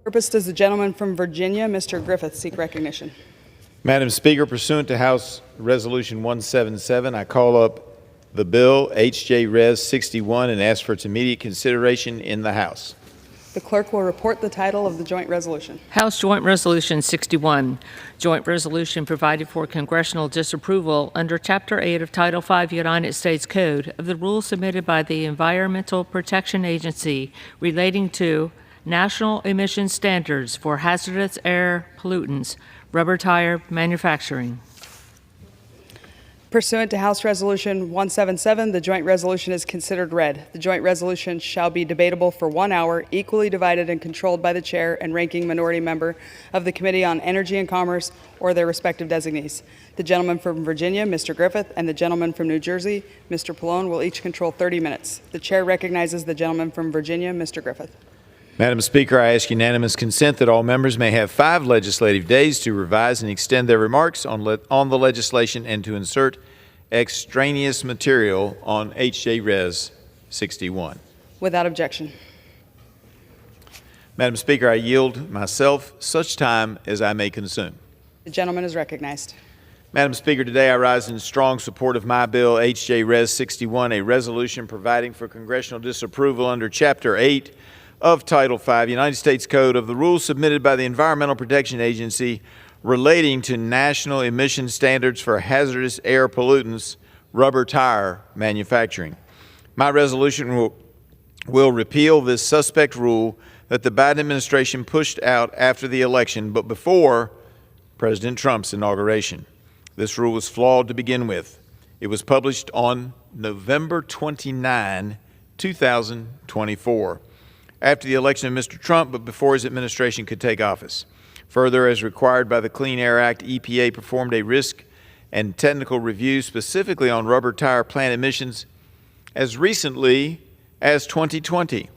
Purpose does the gentleman from Virginia, Mr. Griffith, seek recognition? Madam Speaker, pursuant to House Resolution 177, I call up the bill H.J. Res. 61 and ask for its immediate consideration in the House. The clerk will report the title of the joint resolution. House Joint Resolution 61, joint resolution provided for congressional disapproval under Chapter 8 of Title 5 United States Code of the rules submitted by the Environmental Protection Agency relating to national emission standards for hazardous air pollutants, rubber tire manufacturing. Pursuant to House Resolution 177, the joint resolution is considered read. The joint resolution shall be debatable for 1 hour, equally divided and controlled by the chair and ranking minority member of the Committee on Energy and Commerce or their respective designees. The gentleman from Virginia, Mr. Griffith, and the gentleman from New Jersey, Mr. Pallone, will each control 30 minutes. The chair recognizes the gentleman from Virginia, Mr. Griffith. Madam Speaker, I ask unanimous consent that all members may have 5 legislative days to revise and extend their remarks on the legislation and to insert extraneous material on H.J. Res. 61. Without objection. Madam Speaker, I yield myself such time as I may consume. The gentleman is recognized. Madam Speaker, today I rise in strong support of my bill H.J. Res. 61, a resolution providing for congressional disapproval under Chapter 8 of Title 5 United States Code of the rules submitted by the Environmental Protection Agency relating to national emission standards for hazardous air pollutants, rubber tire manufacturing. My resolution will repeal this suspect rule that the Biden administration pushed out after the election, but before President Trump's inauguration. This rule was flawed to begin with. It was published on November 29, 2024. After the election of Mr. Trump, but before his administration could take office. Further, as required by the Clean Air Act, EPA performed a risk and technical review specifically on rubber tire plant emissions as recently as 2020.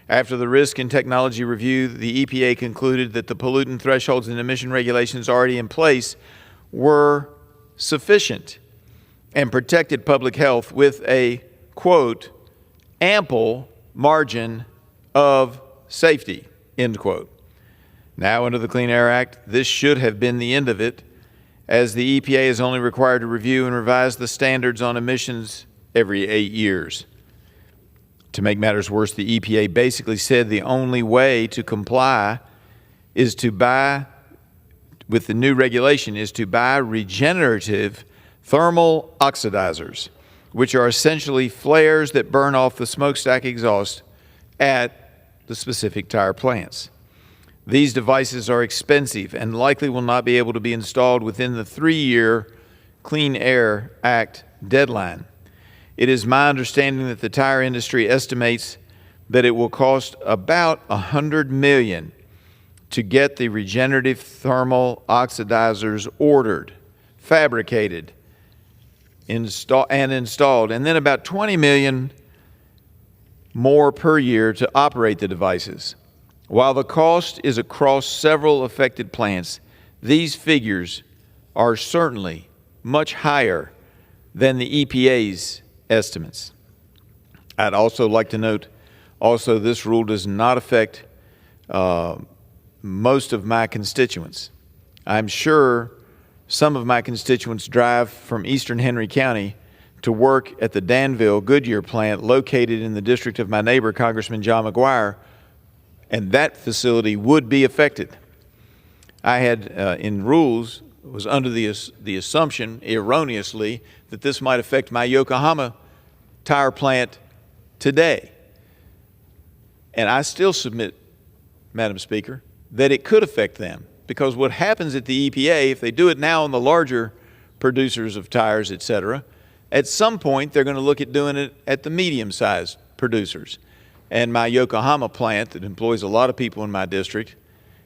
After the risk and technology review, the EPA concluded that the pollutant thresholds and emission regulations already in place were sufficient and protected public health with a, quote, ample margin of safety, end quote. Now, under the Clean Air Act, this should have been the end of it, as the EPA is only required to review and revise the standards on emissions every 8 years. To make matters worse, the EPA basically said the only way to comply is to buy, with the new regulation, is to buy regenerative thermal oxidizers, which are essentially flares that burn off the smokestack exhaust at the specific tire plants. These devices are expensive and likely will not be able to be installed within the 3-year Clean Air Act deadline. It is my understanding that the tire industry estimates that it will cost about $100 million to get the regenerative thermal oxidizers ordered, fabricated, installed, and then about $20 million more per year to operate the devices. While the cost is across several affected plants, these figures are certainly much higher than the EPA's estimates. I'd also like to note, this rule does not affect most of my constituents. I'm sure some of my constituents drive from eastern Henry County to work at the Danville Goodyear plant located in the district of my neighbor, Congressman John McGuire, and that facility would be affected. I had, in rules, was under the assumption, erroneously, that this might affect my Yokohama tire plant today. And I still submit, Madam Speaker, that it could affect them, because what happens at the EPA, if they do it now on the larger producers of tires, et cetera, at some point they're going to look at doing it at the medium-sized producers. And my Yokohama plant that employs a lot of people in my district,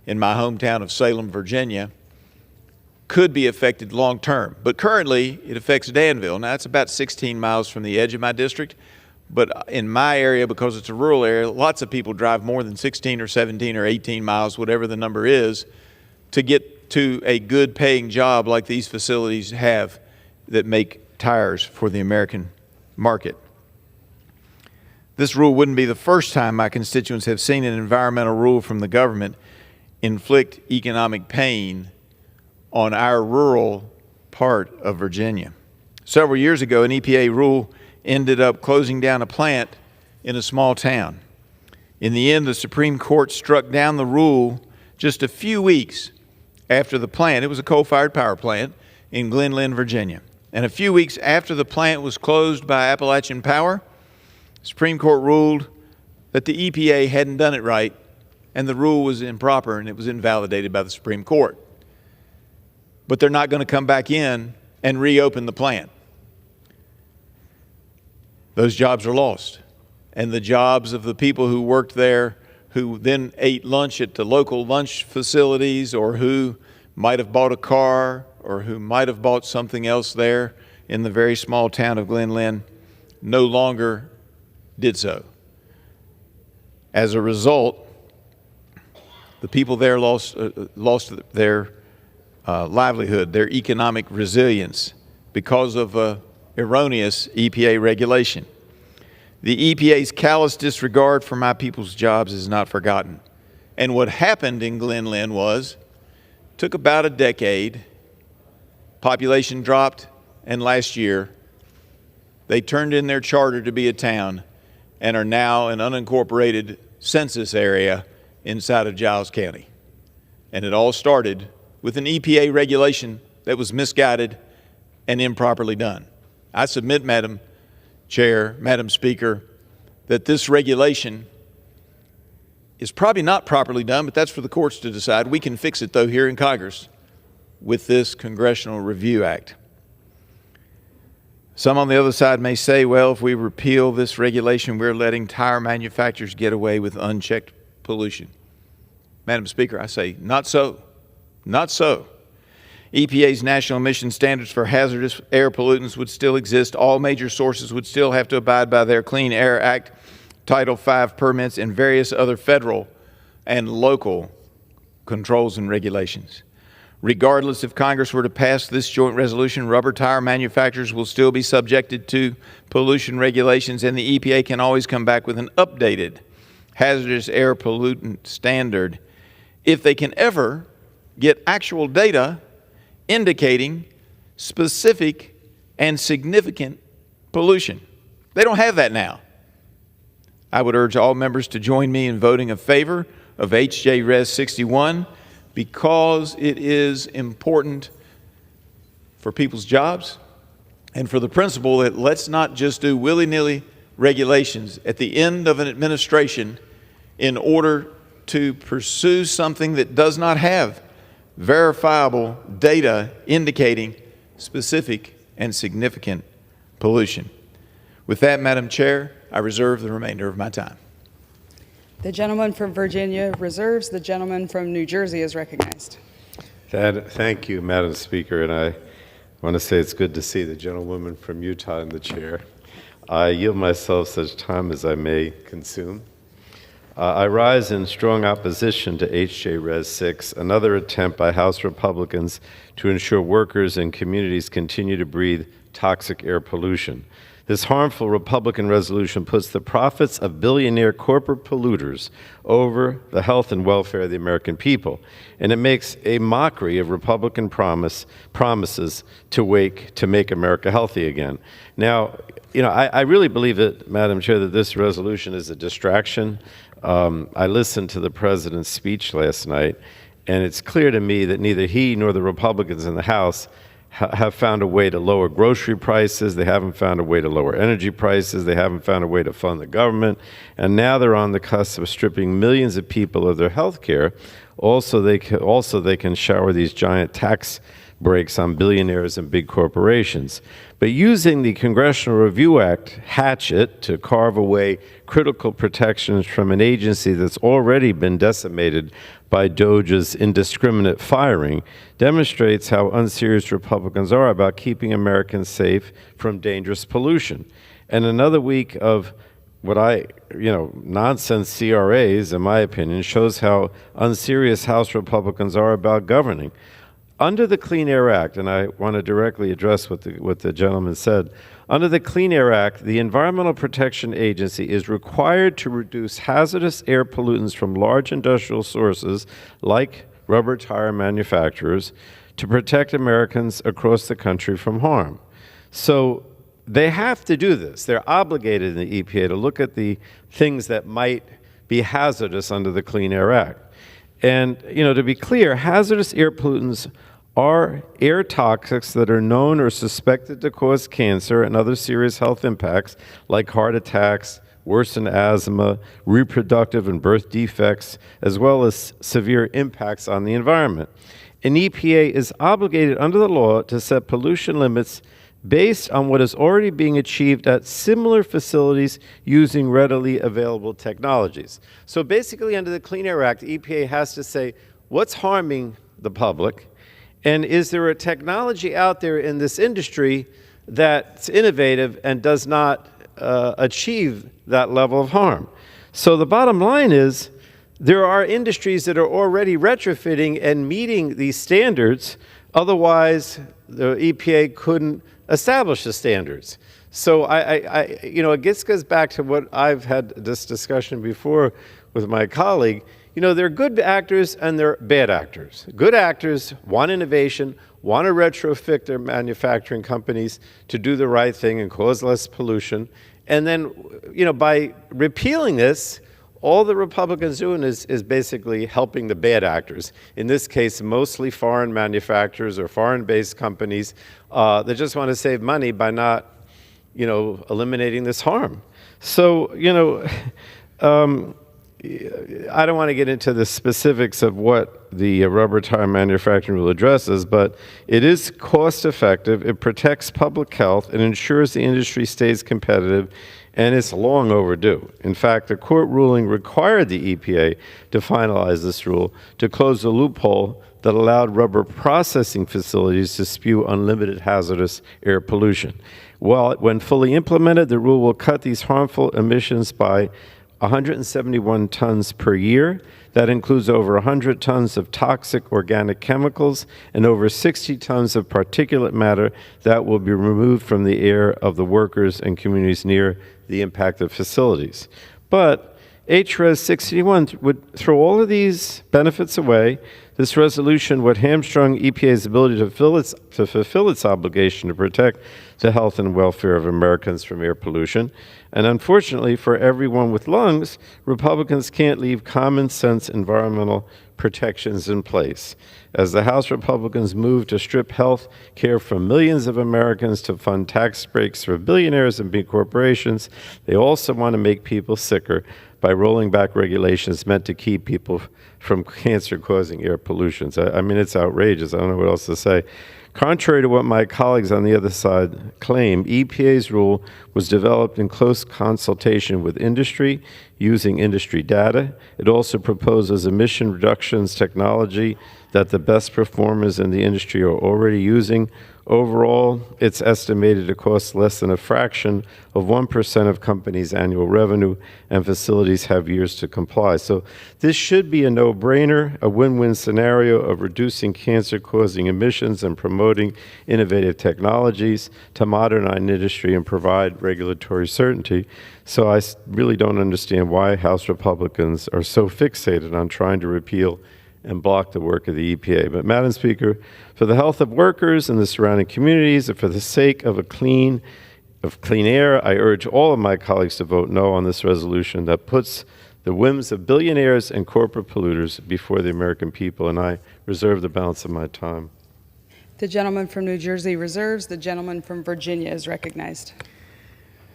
in my hometown of Salem, Virginia, could be affected long term. But currently it affects Danville. Now it's about 16 miles from the edge of my district, but in my area, because it's a rural area, lots of people drive more than 16 or 17 or 18 miles, whatever the number is, to get to a good paying job like these facilities have that make tires for the American market. This rule wouldn't be the first time my constituents have seen an environmental rule from the government inflict economic pain on our rural part of Virginia. Several years ago, an EPA rule ended up closing down a plant in a small town. In the end, the Supreme Court struck down the rule just a few weeks after the plant, it was a coal-fired power plant in Glen Lynn, Virginia. And a few weeks after the plant was closed by Appalachian Power, the Supreme Court ruled that the EPA hadn't done it right and the rule was improper and it was invalidated by the Supreme Court. But they're not going to come back in and reopen the plant. Those jobs are lost. And the jobs of the people who worked there, who then ate lunch at the local lunch facilities, or who might have bought a car, or who might have bought something else there in the very small town of Glen Lynn, no longer did so. As a result, the people there lost their livelihood, their economic resilience, because of erroneous EPA regulation. The EPA's callous disregard for my people's jobs is not forgotten. And what happened in Glen Lynn was, took about a decade, population dropped, and last year, they turned in their charter to be a town and are now an unincorporated census area inside of Giles County. And it all started with an EPA regulation that was misguided and improperly done. I submit, Madam Chair, Madam Speaker, that this regulation is probably not properly done, but that's for the courts to decide. We can fix it, though, here in Congress with this Congressional Review Act. Some on the other side may say, well, if we repeal this regulation, we're letting tire manufacturers get away with unchecked pollution. Madam Speaker, I say, not so. Not so. EPA's national emission standards for hazardous air pollutants would still exist. All major sources would still have to abide by their Clean Air Act, Title V permits, and various other federal and local controls and regulations. Regardless if Congress were to pass this joint resolution, rubber tire manufacturers will still be subjected to pollution regulations, and the EPA can always come back with an updated hazardous air pollutant standard if they can ever get actual data indicating specific and significant pollution. They don't have that now. I would urge all members to join me in voting in favor of HJ Res 61 because it is important for people's jobs and for the principle that let's not just do willy-nilly regulations at the end of an administration in order to pursue something that does not have verifiable data indicating specific and significant pollution. With that, Madam Chair, I reserve the remainder of my time. The gentleman from Virginia reserves. The gentleman from New Jersey is recognized. Thank you, Madam Speaker, and I want to say it's good to see the gentlewoman from Utah in the chair. I yield myself such time as I may consume. I rise in strong opposition to HJ Res 6, another attempt by House Republicans to ensure workers and communities continue to breathe toxic air pollution. This harmful Republican resolution puts the profits of billionaire corporate polluters over the health and welfare of the American people, and it makes a mockery of Republican promises to make America healthy again. Now, I really believe that, Madam Chair, that this resolution is a distraction. I listened to the President's speech last night, and it's clear to me that neither he nor the Republicans in the House have found a way to lower grocery prices. They haven't found a way to lower energy prices. They haven't found a way to fund the government. And now they're on the cusp of stripping millions of people of their health care. Also, they can shower these giant tax breaks on billionaires and big corporations. But using the Congressional Review Act hatchet to carve away critical protections from an agency that's already been decimated by DOJ's indiscriminate firing demonstrates how unserious Republicans are about keeping Americans safe from dangerous pollution. And another week of nonsense CRAs, in my opinion, shows how unserious House Republicans are about governing. under the Clean Air Act, and I want to directly address what the gentleman said, under the Clean Air Act, the Environmental Protection Agency is required to reduce hazardous air pollutants from large industrial sources like rubber tire manufacturers to protect Americans across the country from harm. So they have to do this. They're obligated in the EPA to look at the things that might be hazardous under the Clean Air Act. And, to be clear, hazardous air pollutants are air toxics that are known or suspected to cause cancer and other serious health impacts like heart attacks, worsened asthma, reproductive and birth defects, as well as severe impacts on the environment. An EPA is obligated under the law to set pollution limits based on what is already being achieved at similar facilities using readily available technologies. So basically, under the Clean Air Act, EPA has to say what's harming the public, and is there a technology out there in this industry that's innovative and does not achieve that level of harm. So the bottom line is there are industries that are already retrofitting and meeting these standards. Otherwise, the EPA couldn't establish the standards. So it goes back to what I've had this discussion before with my colleague. There are good actors and there are bad actors. Good actors want innovation, want to retrofit their manufacturing companies to do the right thing and cause less pollution. And then, by repealing this, all the Republicans doing is basically helping the bad actors. In this case, mostly foreign manufacturers or foreign-based companies that just want to save money by not, eliminating this harm. So, I don't want to get into the specifics of what the rubber tire manufacturing rule addresses, but it is cost effective, it protects public health, it ensures the industry stays competitive, and it's long overdue. In fact, a court ruling required the EPA to finalize this rule to close the loophole that allowed rubber processing facilities to spew unlimited hazardous air pollution. Well, when fully implemented, the rule will cut these harmful emissions by 171 tons per year. That includes over 100 tons of toxic organic chemicals and over 60 tons of particulate matter that will be removed from the air of the workers and communities near the impacted facilities. But HRES 61 would throw all of these benefits away. This resolution would hamstring EPA's ability to fulfill its obligation to protect the health and welfare of Americans from air pollution. And unfortunately, for everyone with lungs, Republicans can't leave common sense environmental protections in place. As the House Republicans move to strip health care from millions of Americans to fund tax breaks for billionaires and big corporations, they also want to make people sicker by rolling back regulations meant to keep people from cancer-causing air pollutions. I mean, it's outrageous. I don't know what else to say. Contrary to what my colleagues on the other side claim, EPA's rule was developed in close consultation with industry, using industry data. It also proposes emission reductions technology that the best performers in the industry are already using. Overall, it's estimated to cost less than a fraction of 1% of companies' annual revenue, and facilities have years to comply. So this should be a no-brainer, a win-win scenario of reducing cancer-causing emissions and promoting innovative technologies to modernize industry and provide regulatory certainty. So I really don't understand why House Republicans are so fixated on trying to repeal and block the work of the EPA. But, Madam Speaker, for the health of workers and the surrounding communities, and for the sake of clean air, I urge all of my colleagues to vote no on this resolution that puts the whims of billionaires and corporate polluters before the American people, and I reserve the balance of my time. The gentleman from New Jersey reserves. The gentleman from Virginia is recognized.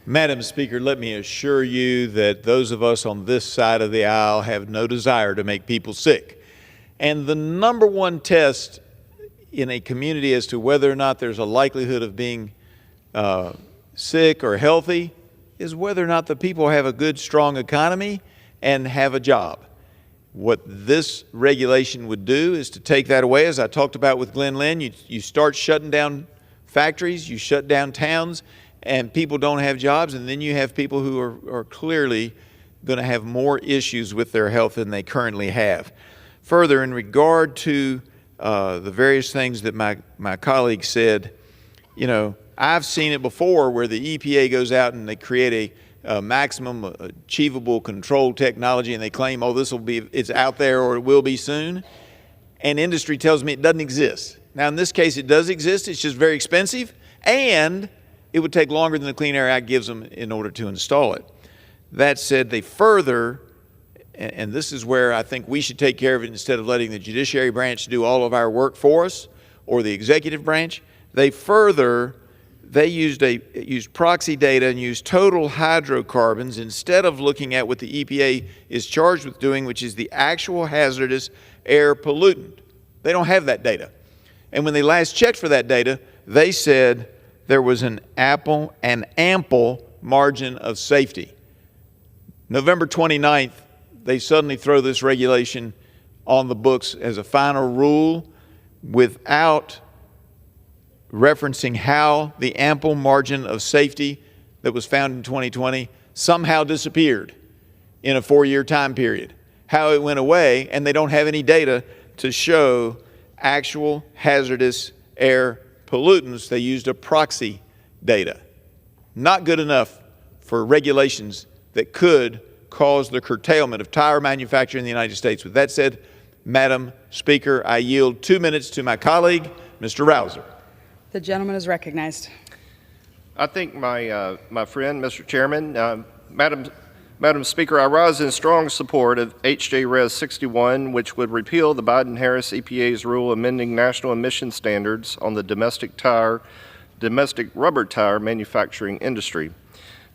Madam Speaker, let me assure you that those of us on this side of the aisle have no desire to make people sick. And the number one test in a community as to whether or not there's a likelihood of being sick or healthy is whether or not the people have a good, strong economy and have a job. What this regulation would do is to take that away, as I talked about with Glenn Lynn. You start shutting down factories, you shut down towns, and people don't have jobs, and then you have people who are clearly going to have more issues with their health than they currently have. Further, in regard to the various things that my colleague said, you know, I've seen it before where the EPA goes out and they create a maximum achievable control technology, and they claim, oh, it's out there or it will be soon. And industry tells me it doesn't exist. Now, in this case, it does exist. It's just very expensive, and it would take longer than the Clean Air Act gives them in order to install it. That said, they further, and this is where I think we should take care of it instead of letting the judiciary branch do all of our work for us or the executive branch. They used proxy data and used total hydrocarbons instead of looking at what the EPA is charged with doing, which is the actual hazardous air pollutant. They don't have that data. And when they last checked for that data, they said there was an ample margin of safety. November 29th, they suddenly throw this regulation on the books as a final rule without referencing how the ample margin of safety that was found in 2020 somehow disappeared in a 4-year time period, how it went away, and they don't have any data to show actual hazardous air pollutants. They used a proxy data. Not good enough for regulations that could cause the curtailment of tire manufacturing in the United States. With that said, Madam Speaker, I yield 2 minutes to my colleague, Mr. Rouser. The gentleman is recognized. I thank my friend, Mr. Chairman. Madam Speaker, I rise in strong support of H.J. Res. 61, which would repeal the Biden-Harris EPA's rule amending national emission standards on the domestic rubber tire manufacturing industry.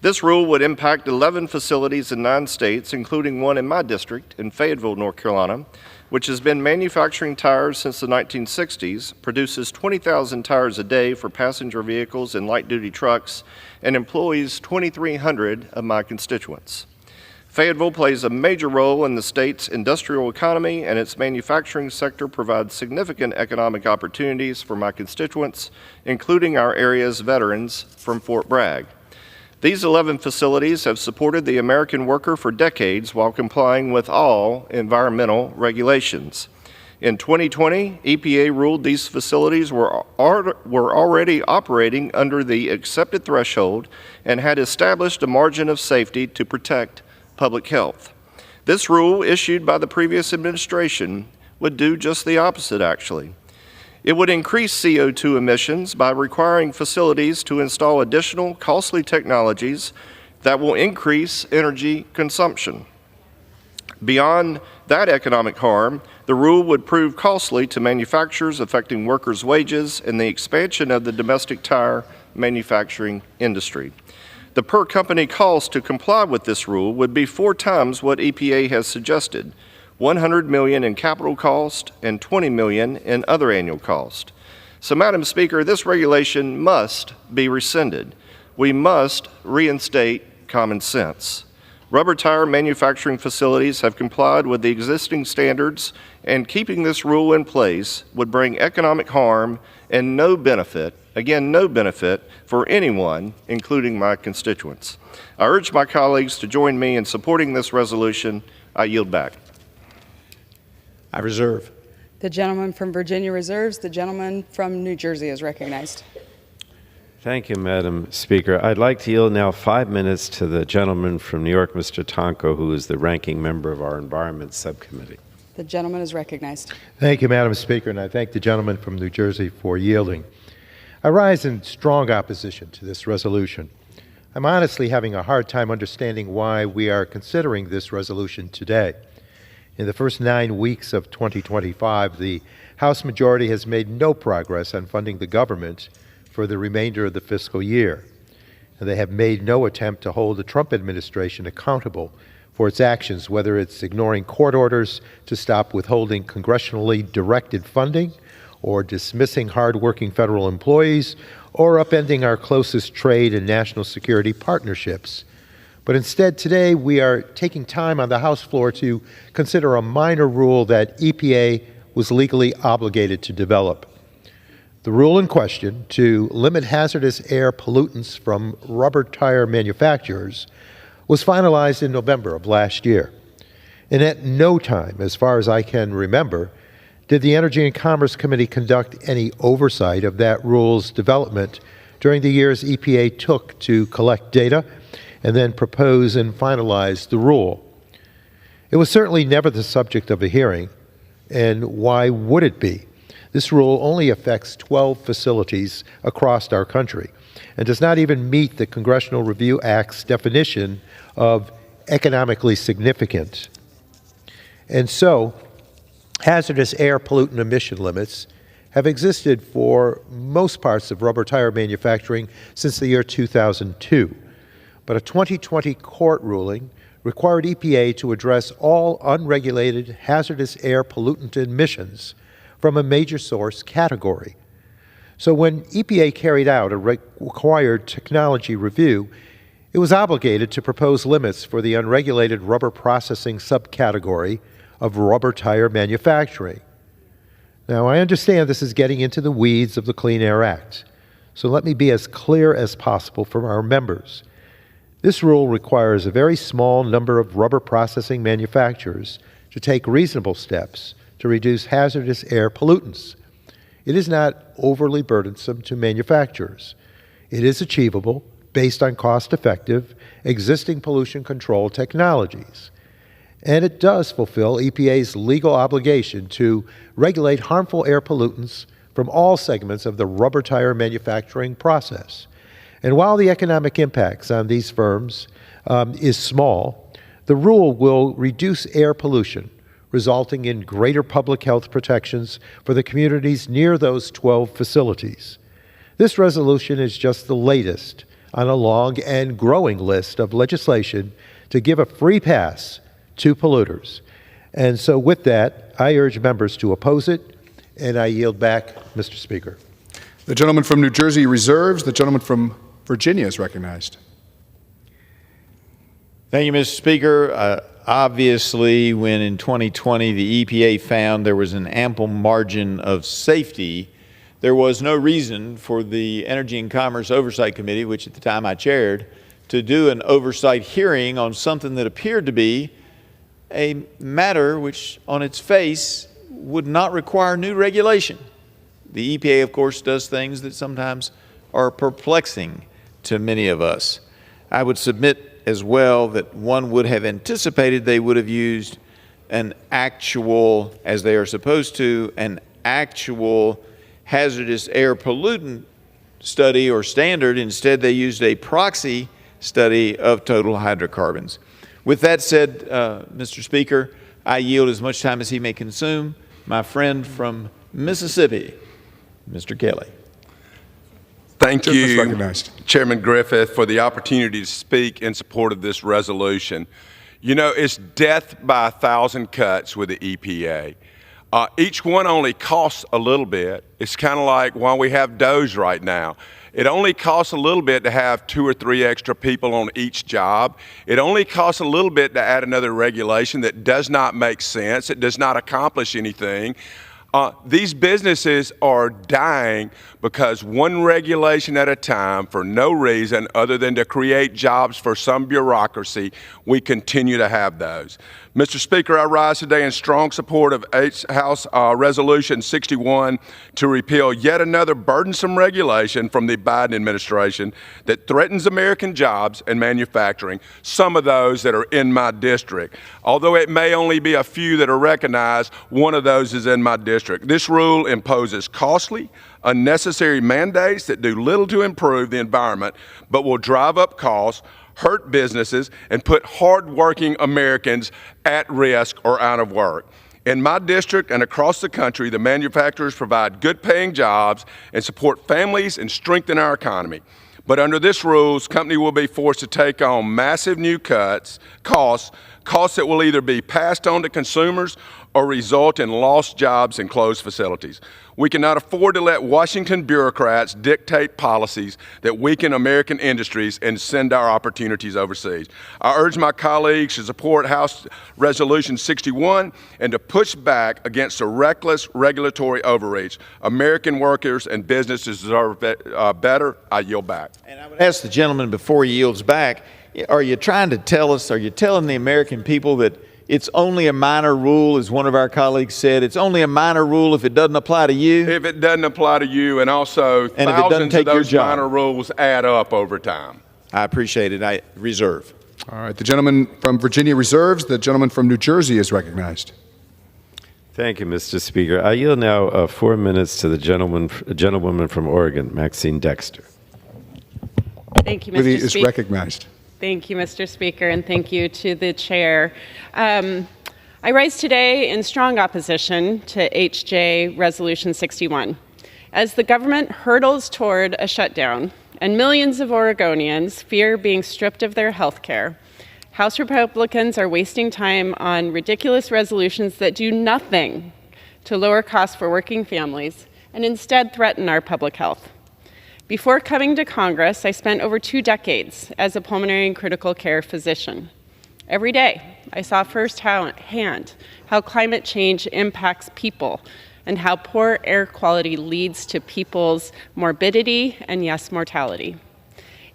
This rule would impact 11 facilities in 9 states, including one in my district in Fayetteville, North Carolina, which has been manufacturing tires since the 1960s, produces 20,000 tires a day for passenger vehicles and light-duty trucks, and employs 2,300 of my constituents. Fayetteville plays a major role in the state's industrial economy, and its manufacturing sector provides significant economic opportunities for my constituents, including our area's veterans from Fort Bragg. These 11 facilities have supported the American worker for decades while complying with all environmental regulations. In 2020, EPA ruled these facilities were already operating under the accepted threshold and had established a margin of safety to protect public health. This rule, issued by the previous administration, would do just the opposite, actually. It would increase CO2 emissions by requiring facilities to install additional costly technologies that will increase energy consumption. Beyond that economic harm, the rule would prove costly to manufacturers, affecting workers' wages and the expansion of the domestic tire manufacturing industry. The per-company cost to comply with this rule would be 4 times what EPA has suggested, $100 million in capital cost and $20 million in other annual cost. So, Madam Speaker, this regulation must be rescinded. We must reinstate common sense. Rubber tire manufacturing facilities have complied with the existing standards, and keeping this rule in place would bring economic harm and no benefit, again, no benefit for anyone, including my constituents. I urge my colleagues to join me in supporting this resolution. I yield back. I reserve. The gentleman from Virginia reserves. The gentleman from New Jersey is recognized. Thank you, Madam Speaker. I'd like to yield now 5 minutes to the gentleman from New York, Mr. Tonko, who is the ranking member of our Environment Subcommittee. The gentleman is recognized. Thank you, Madam Speaker, and I thank the gentleman from New Jersey for yielding. I rise in strong opposition to this resolution. I'm honestly having a hard time understanding why we are considering this resolution today. In the first 9 weeks of 2025, the House majority has made no progress on funding the government for the remainder of the fiscal year. And they have made no attempt to hold the Trump administration accountable for its actions, whether it's ignoring court orders to stop withholding congressionally directed funding, or dismissing hardworking federal employees, or upending our closest trade and national security partnerships. But instead, today, we are taking time on the House floor to consider a minor rule that EPA was legally obligated to develop. The rule in question, to limit hazardous air pollutants from rubber tire manufacturers, was finalized in November of last year. And at no time, as far as I can remember, Did the Energy and Commerce Committee conduct any oversight of that rule's development during the years EPA took to collect data and then propose and finalize the rule? It was certainly never the subject of a hearing, and why would it be? This rule only affects 12 facilities across our country and does not even meet the Congressional Review Act's definition of economically significant. And so, hazardous air pollutant emission limits have existed for most parts of rubber tire manufacturing since the year 2002. But a 2020 court ruling required EPA to address all unregulated hazardous air pollutant emissions from a major source category. So when EPA carried out a required technology review, it was obligated to propose limits for the unregulated rubber processing subcategory of rubber tire manufacturing. Now, I understand this is getting into the weeds of the Clean Air Act, so let me be as clear as possible for our members. This rule requires a very small number of rubber processing manufacturers to take reasonable steps to reduce hazardous air pollutants. It is not overly burdensome to manufacturers. It is achievable based on cost-effective, existing pollution control technologies. And it does fulfill EPA's legal obligation to regulate harmful air pollutants from all segments of the rubber tire manufacturing process. And while the economic impacts on these firms is small, the rule will reduce air pollution, resulting in greater public health protections for the communities near those 12 facilities. This resolution is just the latest on a long and growing list of legislation to give a free pass to polluters. And so with that, I urge members to oppose it, and I yield back, Mr. Speaker. The gentleman from New Jersey reserves. The gentleman from Virginia is recognized. Thank you, Mr. Speaker. Obviously, when in 2020 the EPA found there was an ample margin of safety, there was no reason for the Energy and Commerce Oversight Committee, which at the time I chaired, to do an oversight hearing on something that appeared to be a matter which on its face would not require new regulation. The EPA, of course, does things that sometimes are perplexing to many of us. I would submit as well that one would have anticipated they would have used an actual, as they are supposed to, an actual hazardous air pollutant study or standard. Instead, they used a proxy study of total hydrocarbons. With that said, Mr. Speaker, I yield as much time as he may consume. My friend from Mississippi, Mr. Kelly. Thank you, recognized. Chairman Griffith, for the opportunity to speak in support of this resolution. You know, it's death by 1,000 cuts with the EPA. Each one only costs a little bit. It's kind of like why we have DOGE right now. It only costs a little bit to have 2 or 3 extra people on each job. It only costs a little bit to add another regulation that does not make sense. It does not accomplish anything. These businesses are dying because one regulation at a time, for no reason other than to create jobs for some bureaucracy, we continue to have those. Mr. Speaker, I rise today in strong support of House Resolution 61 to repeal yet another burdensome regulation from the Biden administration that threatens American jobs and manufacturing, some of those that are in my district. Although it may only be a few that are recognized, one of those is in my district. This rule imposes costly, unnecessary mandates that do little to improve the environment, but will drive up costs, hurt businesses, and put hard-working Americans at risk or out of work. In my district and across the country, the manufacturers provide good-paying jobs and support families and strengthen our economy. But under this rules, company will be forced to take on massive new costs that will either be passed on to consumers or result in lost jobs and closed facilities. We cannot afford to let Washington bureaucrats dictate policies that weaken American industries and send our opportunities overseas. I urge my colleagues to support House Resolution 61 and to push back against the reckless regulatory overreach. American workers and businesses deserve better. I yield back. And I would ask the gentleman before he yields back, are you trying to tell us, are you telling the American people that It's only a minor rule, as one of our colleagues said. It's only a minor rule if it doesn't apply to you. If it doesn't apply to you, and also And if it doesn't thousands of take your those job. minor rules add up over time. I appreciate it. I reserve. All right, the gentleman from Virginia reserves. The gentleman from New Jersey is recognized. Thank you, Mr. Speaker. I yield now 4 minutes to the gentlewoman from Oregon, Maxine Dexter. Thank you, Really Mr. is Speaker. recognized. Thank you, Mr. Speaker, and thank you to the chair. I rise today in strong opposition to HJ Resolution 61. As the government hurtles toward a shutdown and millions of Oregonians fear being stripped of their health care, House Republicans are wasting time on ridiculous resolutions that do nothing to lower costs for working families and instead threaten our public health. Before coming to Congress, I spent over 2 decades as a pulmonary and critical care physician. Every day, I saw firsthand how climate change impacts people and how poor air quality leads to people's morbidity and, yes, mortality.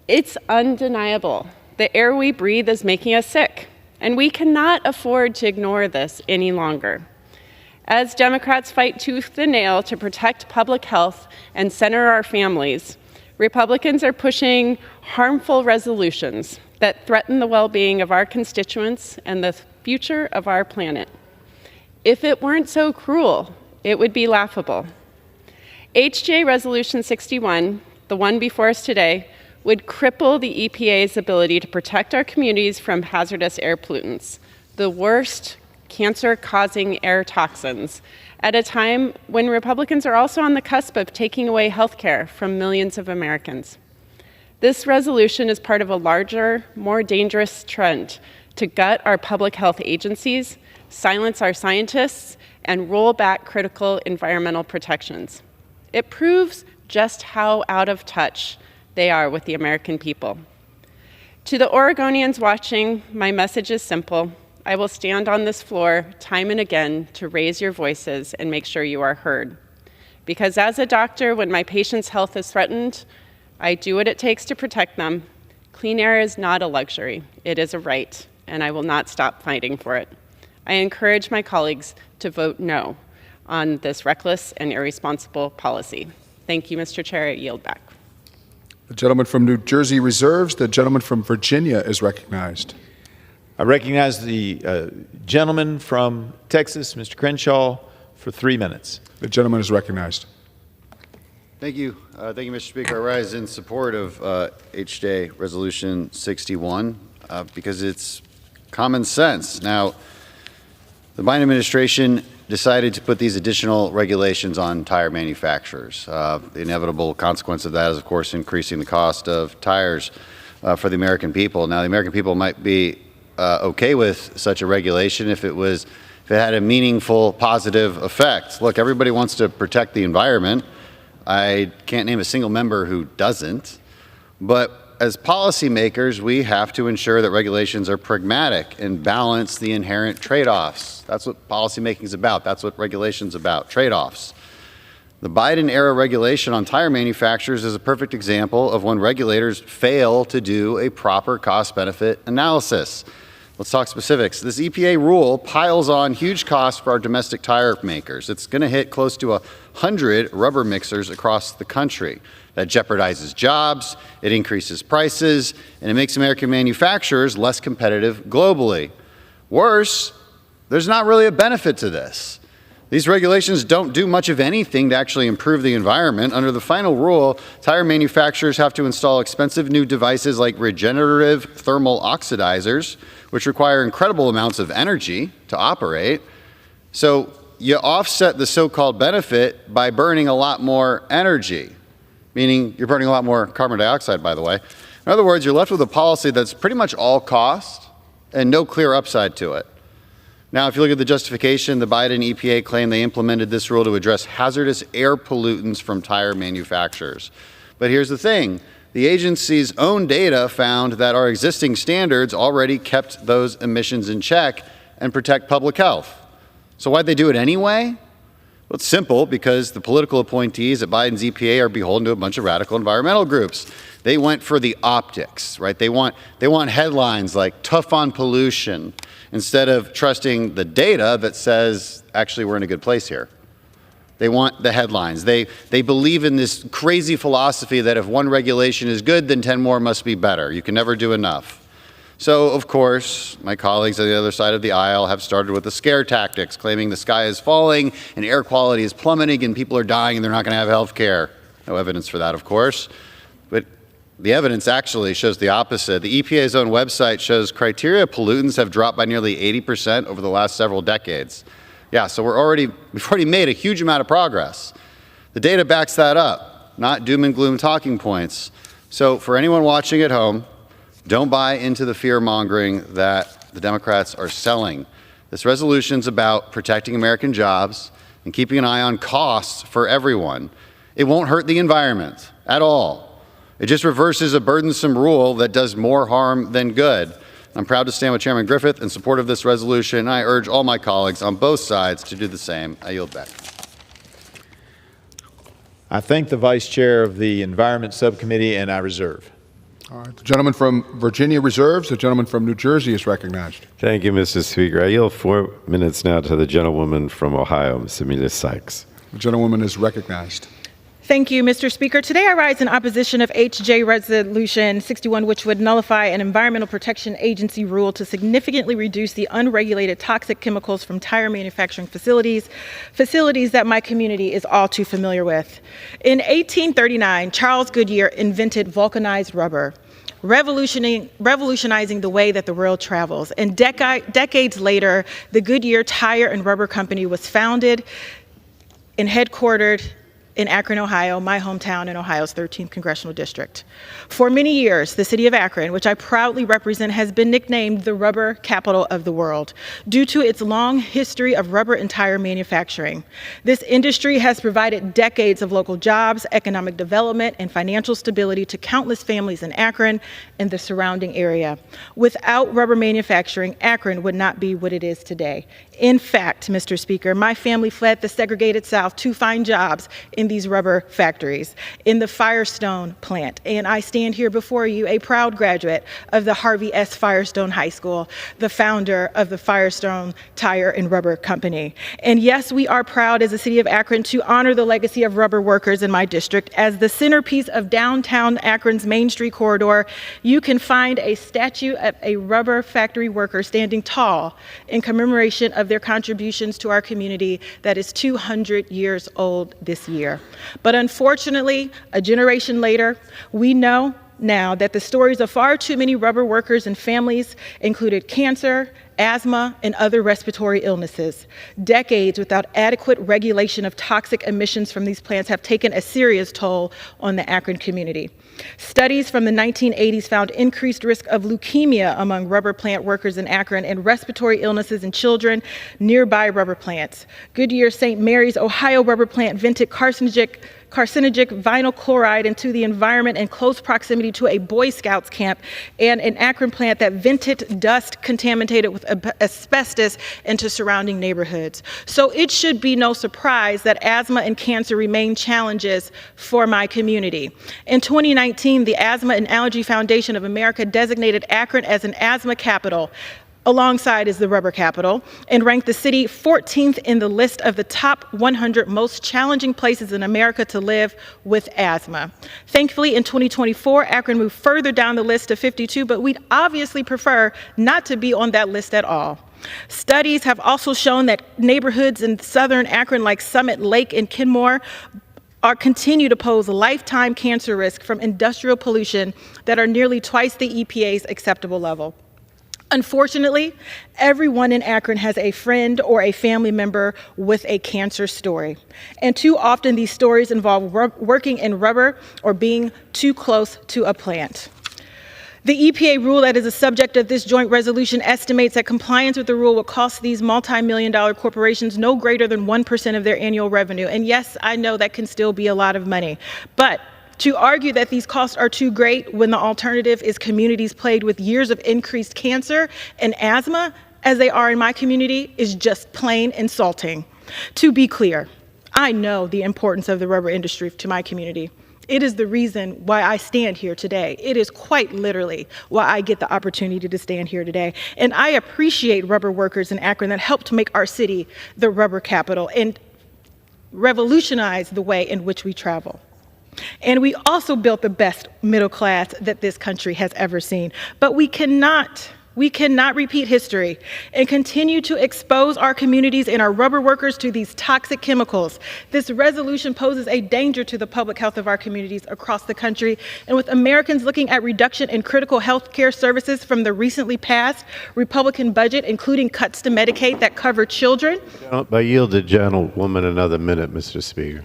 It's undeniable. The air we breathe is making us sick, and we cannot afford to ignore this any longer. As Democrats fight tooth and nail to protect public health and center our families, Republicans are pushing harmful resolutions that threaten the well-being of our constituents and the future of our planet. If it weren't so cruel, it would be laughable. HJ Resolution 61, the one before us today, would cripple the EPA's ability to protect our communities from hazardous air pollutants, the worst cancer-causing air toxins, at a time when Republicans are also on the cusp of taking away health care from millions of Americans. This resolution is part of a larger, more dangerous trend to gut our public health agencies, silence our scientists, and roll back critical environmental protections. It proves just how out of touch they are with the American people. To the Oregonians watching, my message is simple. I will stand on this floor time and again to raise your voices and make sure you are heard. Because as a doctor, when my patient's health is threatened, I do what it takes to protect them. Clean air is not a luxury, it is a right, and I will not stop fighting for it. I encourage my colleagues to vote no on this reckless and irresponsible policy. Thank you, Mr. Chair. I yield back. The gentleman from New Jersey reserves. The gentleman from Virginia is recognized. I recognize the gentleman from Texas, Mr. Crenshaw, for 3 minutes. The gentleman is recognized. Thank you. Thank you, Mr. Speaker. I rise in support of HJ Resolution 61 because it's common sense. Now, the Biden administration decided to put these additional regulations on tire manufacturers. The inevitable consequence of that is, of course, increasing the cost of tires for the American people. Now, the American people might be okay with such a regulation if it had a meaningful positive effect. Look, everybody wants to protect the environment. I can't name a single member who doesn't. But as policymakers, we have to ensure that regulations are pragmatic and balance the inherent trade-offs. That's what policymaking is about. That's what regulation's about, trade-offs. The Biden-era regulation on tire manufacturers is a perfect example of when regulators fail to do a proper cost-benefit analysis. Let's talk specifics. This EPA rule piles on huge costs for our domestic tire makers. It's going to hit close to 100 rubber mixers across the country. That jeopardizes jobs, it increases prices, and it makes American manufacturers less competitive globally. Worse, there's not really a benefit to this. These regulations don't do much of anything to actually improve the environment. Under the final rule, tire manufacturers have to install expensive new devices like regenerative thermal oxidizers, which require incredible amounts of energy to operate. So you offset the so-called benefit by burning a lot more energy, meaning you're burning a lot more carbon dioxide, by the way. In other words, you're left with a policy that's pretty much all cost and no clear upside to it. Now, if you look at the justification, the Biden EPA claimed they implemented this rule to address hazardous air pollutants from tire manufacturers. But here's the thing. The agency's own data found that our existing standards already kept those emissions in check and protect public health. So why'd they do it anyway? Well, it's simple, because the political appointees at Biden's EPA are beholden to a bunch of radical environmental groups. They went for the optics, right? They want headlines like "tough on pollution" instead of trusting the data that says, actually, we're in a good place here. They want the headlines. They believe in this crazy philosophy that if one regulation is good, then 10 more must be better. You can never do enough. So, of course, my colleagues on the other side of the aisle have started with the scare tactics, claiming the sky is falling and air quality is plummeting and people are dying and they're not going to have health care. No evidence for that, of course. But the evidence actually shows the opposite. The EPA's own website shows criteria pollutants have dropped by nearly 80% over the last several decades. Yeah, so we've already made a huge amount of progress. The data backs that up, not doom and gloom talking points. So for anyone watching at home, don't buy into the fear-mongering that the Democrats are selling. This resolution is about protecting American jobs and keeping an eye on costs for everyone. It won't hurt the environment at all. It just reverses a burdensome rule that does more harm than good. I'm proud to stand with Chairman Griffith in support of this resolution, and I urge all my colleagues on both sides to do the same. I yield back. I thank the Vice Chair of the Environment Subcommittee, and I reserve. All right, the gentleman from Virginia reserves. The gentleman from New Jersey is recognized. Thank you, Mr. Speaker. I yield 4 minutes now to the gentlewoman from Ohio, Ms. Amelia Sykes. The gentlewoman is recognized. Thank you, Mr. Speaker. Today I rise in opposition of HJ Resolution 61, which would nullify an Environmental Protection Agency rule to significantly reduce the unregulated toxic chemicals from tire manufacturing facilities that my community is all too familiar with. In 1839, Charles Goodyear invented vulcanized rubber, revolutionizing the way that the world travels. And decades later, the Goodyear Tire and Rubber Company was founded and headquartered in Akron, Ohio, my hometown in Ohio's 13th Congressional District. For many years, the city of Akron, which I proudly represent, has been nicknamed the rubber capital of the world due to its long history of rubber and tire manufacturing. This industry has provided decades of local jobs, economic development, and financial stability to countless families in Akron and the surrounding area. Without rubber manufacturing, Akron would not be what it is today. In fact, Mr. Speaker, my family fled the segregated South to find jobs in these rubber factories, in the Firestone plant. And I stand here before you, a proud graduate of the Harvey S. Firestone High School, the founder of the Firestone Tire and Rubber Company. And yes, we are proud as a city of Akron to honor the legacy of rubber workers in my district. As the centerpiece of downtown Akron's Main Street corridor, you can find a statue of a rubber factory worker standing tall in commemoration of their contributions to our community that is 200 years old this year. But unfortunately, a generation later, we know now that the stories of far too many rubber workers and families included cancer, asthma, and other respiratory illnesses. Decades without adequate regulation of toxic emissions from these plants have taken a serious toll on the Akron community. Studies from the 1980s found increased risk of leukemia among rubber plant workers in Akron and respiratory illnesses in children nearby rubber plants. Goodyear St. Mary's, Ohio rubber plant vented carcinogenic vinyl chloride into the environment in close proximity to a Boy Scouts camp, and an Akron plant that vented dust contaminated with asbestos into surrounding neighborhoods. So it should be no surprise that asthma and cancer remain challenges for my community. In 2019, the Asthma and Allergy Foundation of America designated Akron as an asthma capital, alongside is the rubber capital, and ranked the city 14th in the list of the top 100 most challenging places in America to live with asthma. Thankfully, in 2024, Akron moved further down the list to 52, but we'd obviously prefer not to be on that list at all. Studies have also shown that neighborhoods in southern Akron like Summit Lake and Kenmore continue to pose lifetime cancer risk from industrial pollution that are nearly twice the EPA's acceptable level. Unfortunately, everyone in Akron has a friend or a family member with a cancer story. And too often these stories involve working in rubber or being too close to a plant. The EPA rule that is the subject of this joint resolution estimates that compliance with the rule will cost these multi-million-dollar corporations no greater than 1% of their annual revenue. And yes, I know that can still be a lot of money, but to argue that these costs are too great when the alternative is communities plagued with years of increased cancer and asthma, as they are in my community, is just plain insulting. To be clear, I know the importance of the rubber industry to my community. It is the reason why I stand here today. It is quite literally why I get the opportunity to stand here today. And I appreciate rubber workers in Akron that helped make our city the rubber capital and revolutionize the way in which we travel. And we also built the best middle class that this country has ever seen. But we cannot repeat history and continue to expose our communities and our rubber workers to these toxic chemicals. This resolution poses a danger to the public health of our communities across the country. And with Americans looking at reduction in critical health care services from the recently passed Republican budget, including cuts to Medicaid that cover children. I yield the gentlewoman another minute, Mr. Speaker.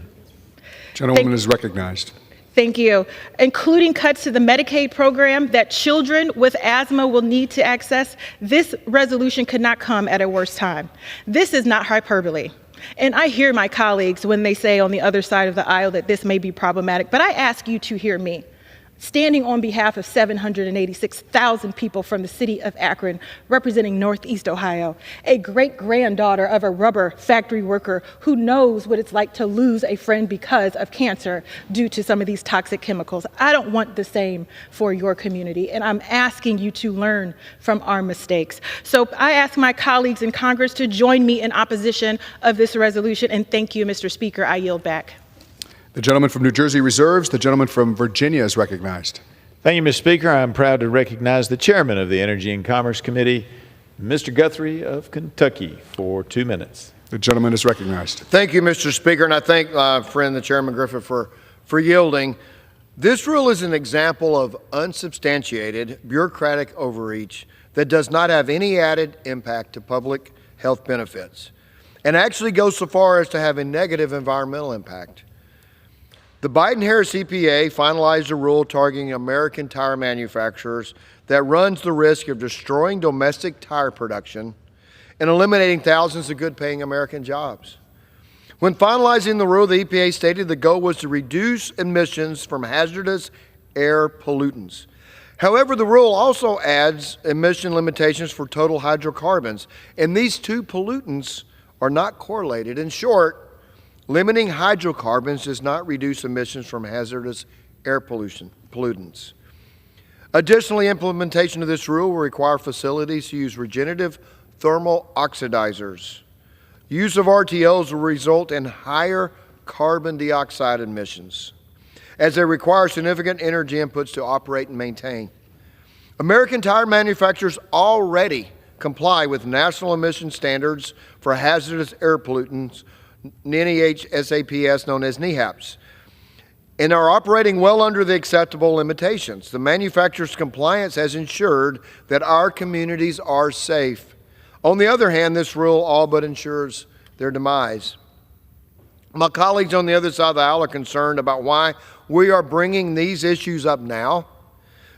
Gentlewoman is recognized. Thank you. Including cuts to the Medicaid program that children with asthma will need to access, this resolution could not come at a worse time. This is not hyperbole. And I hear my colleagues when they say on the other side of the aisle that this may be problematic, but I ask you to hear me. Standing on behalf of 786,000 people from the city of Akron, representing Northeast Ohio, a great-granddaughter of a rubber factory worker who knows what it's like to lose a friend because of cancer due to some of these toxic chemicals. I don't want the same for your community, and I'm asking you to learn from our mistakes. So I ask my colleagues in Congress to join me in opposition of this resolution, and thank you, Mr. Speaker. I yield back. The gentleman from New Jersey reserves. The gentleman from Virginia is recognized. Thank you, Mr. Speaker. I'm proud to recognize the chairman of the Energy and Commerce Committee, Mr. Guthrie of Kentucky, for 2 minutes. The gentleman is recognized. Thank you, Mr. Speaker, and I thank friend the Chairman Griffith for yielding. This rule is an example of unsubstantiated bureaucratic overreach that does not have any added impact to public health benefits and actually goes so far as to have a negative environmental impact. The Biden-Harris EPA finalized a rule targeting American tire manufacturers that runs the risk of destroying domestic tire production and eliminating thousands of good-paying American jobs. When finalizing the rule, the EPA stated the goal was to reduce emissions from hazardous air pollutants. However, the rule also adds emission limitations for total hydrocarbons, and these two pollutants are not correlated. In short, limiting hydrocarbons does not reduce emissions from hazardous air pollutants. Additionally, implementation of this rule will require facilities to use regenerative thermal oxidizers. Use of RTOs will result in higher carbon dioxide emissions, as they require significant energy inputs to operate and maintain. American tire manufacturers already comply with national emission standards for hazardous air pollutants, NEHSAPS, known as NEHAPs, and are operating well under the acceptable limitations. The manufacturer's compliance has ensured that our communities are safe. On the other hand, this rule all but ensures their demise. My colleagues on the other side of the aisle are concerned about why we are bringing these issues up now.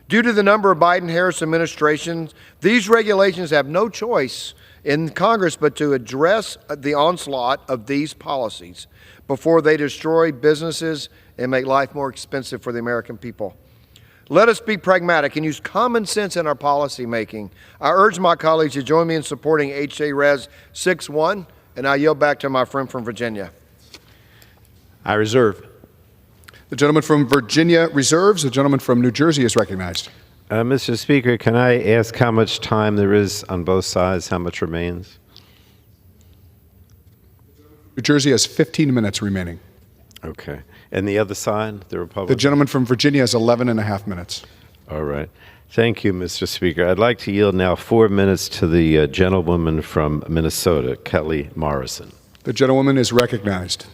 Due to the number of Biden-Harris administrations, these regulations have no choice in Congress but to address the onslaught of these policies before they destroy businesses and make life more expensive for the American people. Let us be pragmatic and use common sense in our policy making. I urge my colleagues to join me in supporting H.J. Res. 6.1, and I yield back to my friend from Virginia. I reserve. The gentleman from Virginia reserves. The gentleman from New Jersey is recognized. Mr. Speaker, can I ask how much time there is on both sides, how much remains? New Jersey has 15 minutes remaining. Okay. And the other side, the Republican? The gentleman from Virginia has 11 and a half minutes. All right. Thank you, Mr. Speaker. I'd like to yield now 4 minutes to the gentlewoman from Minnesota, Kelly Morrison. The gentlewoman is recognized.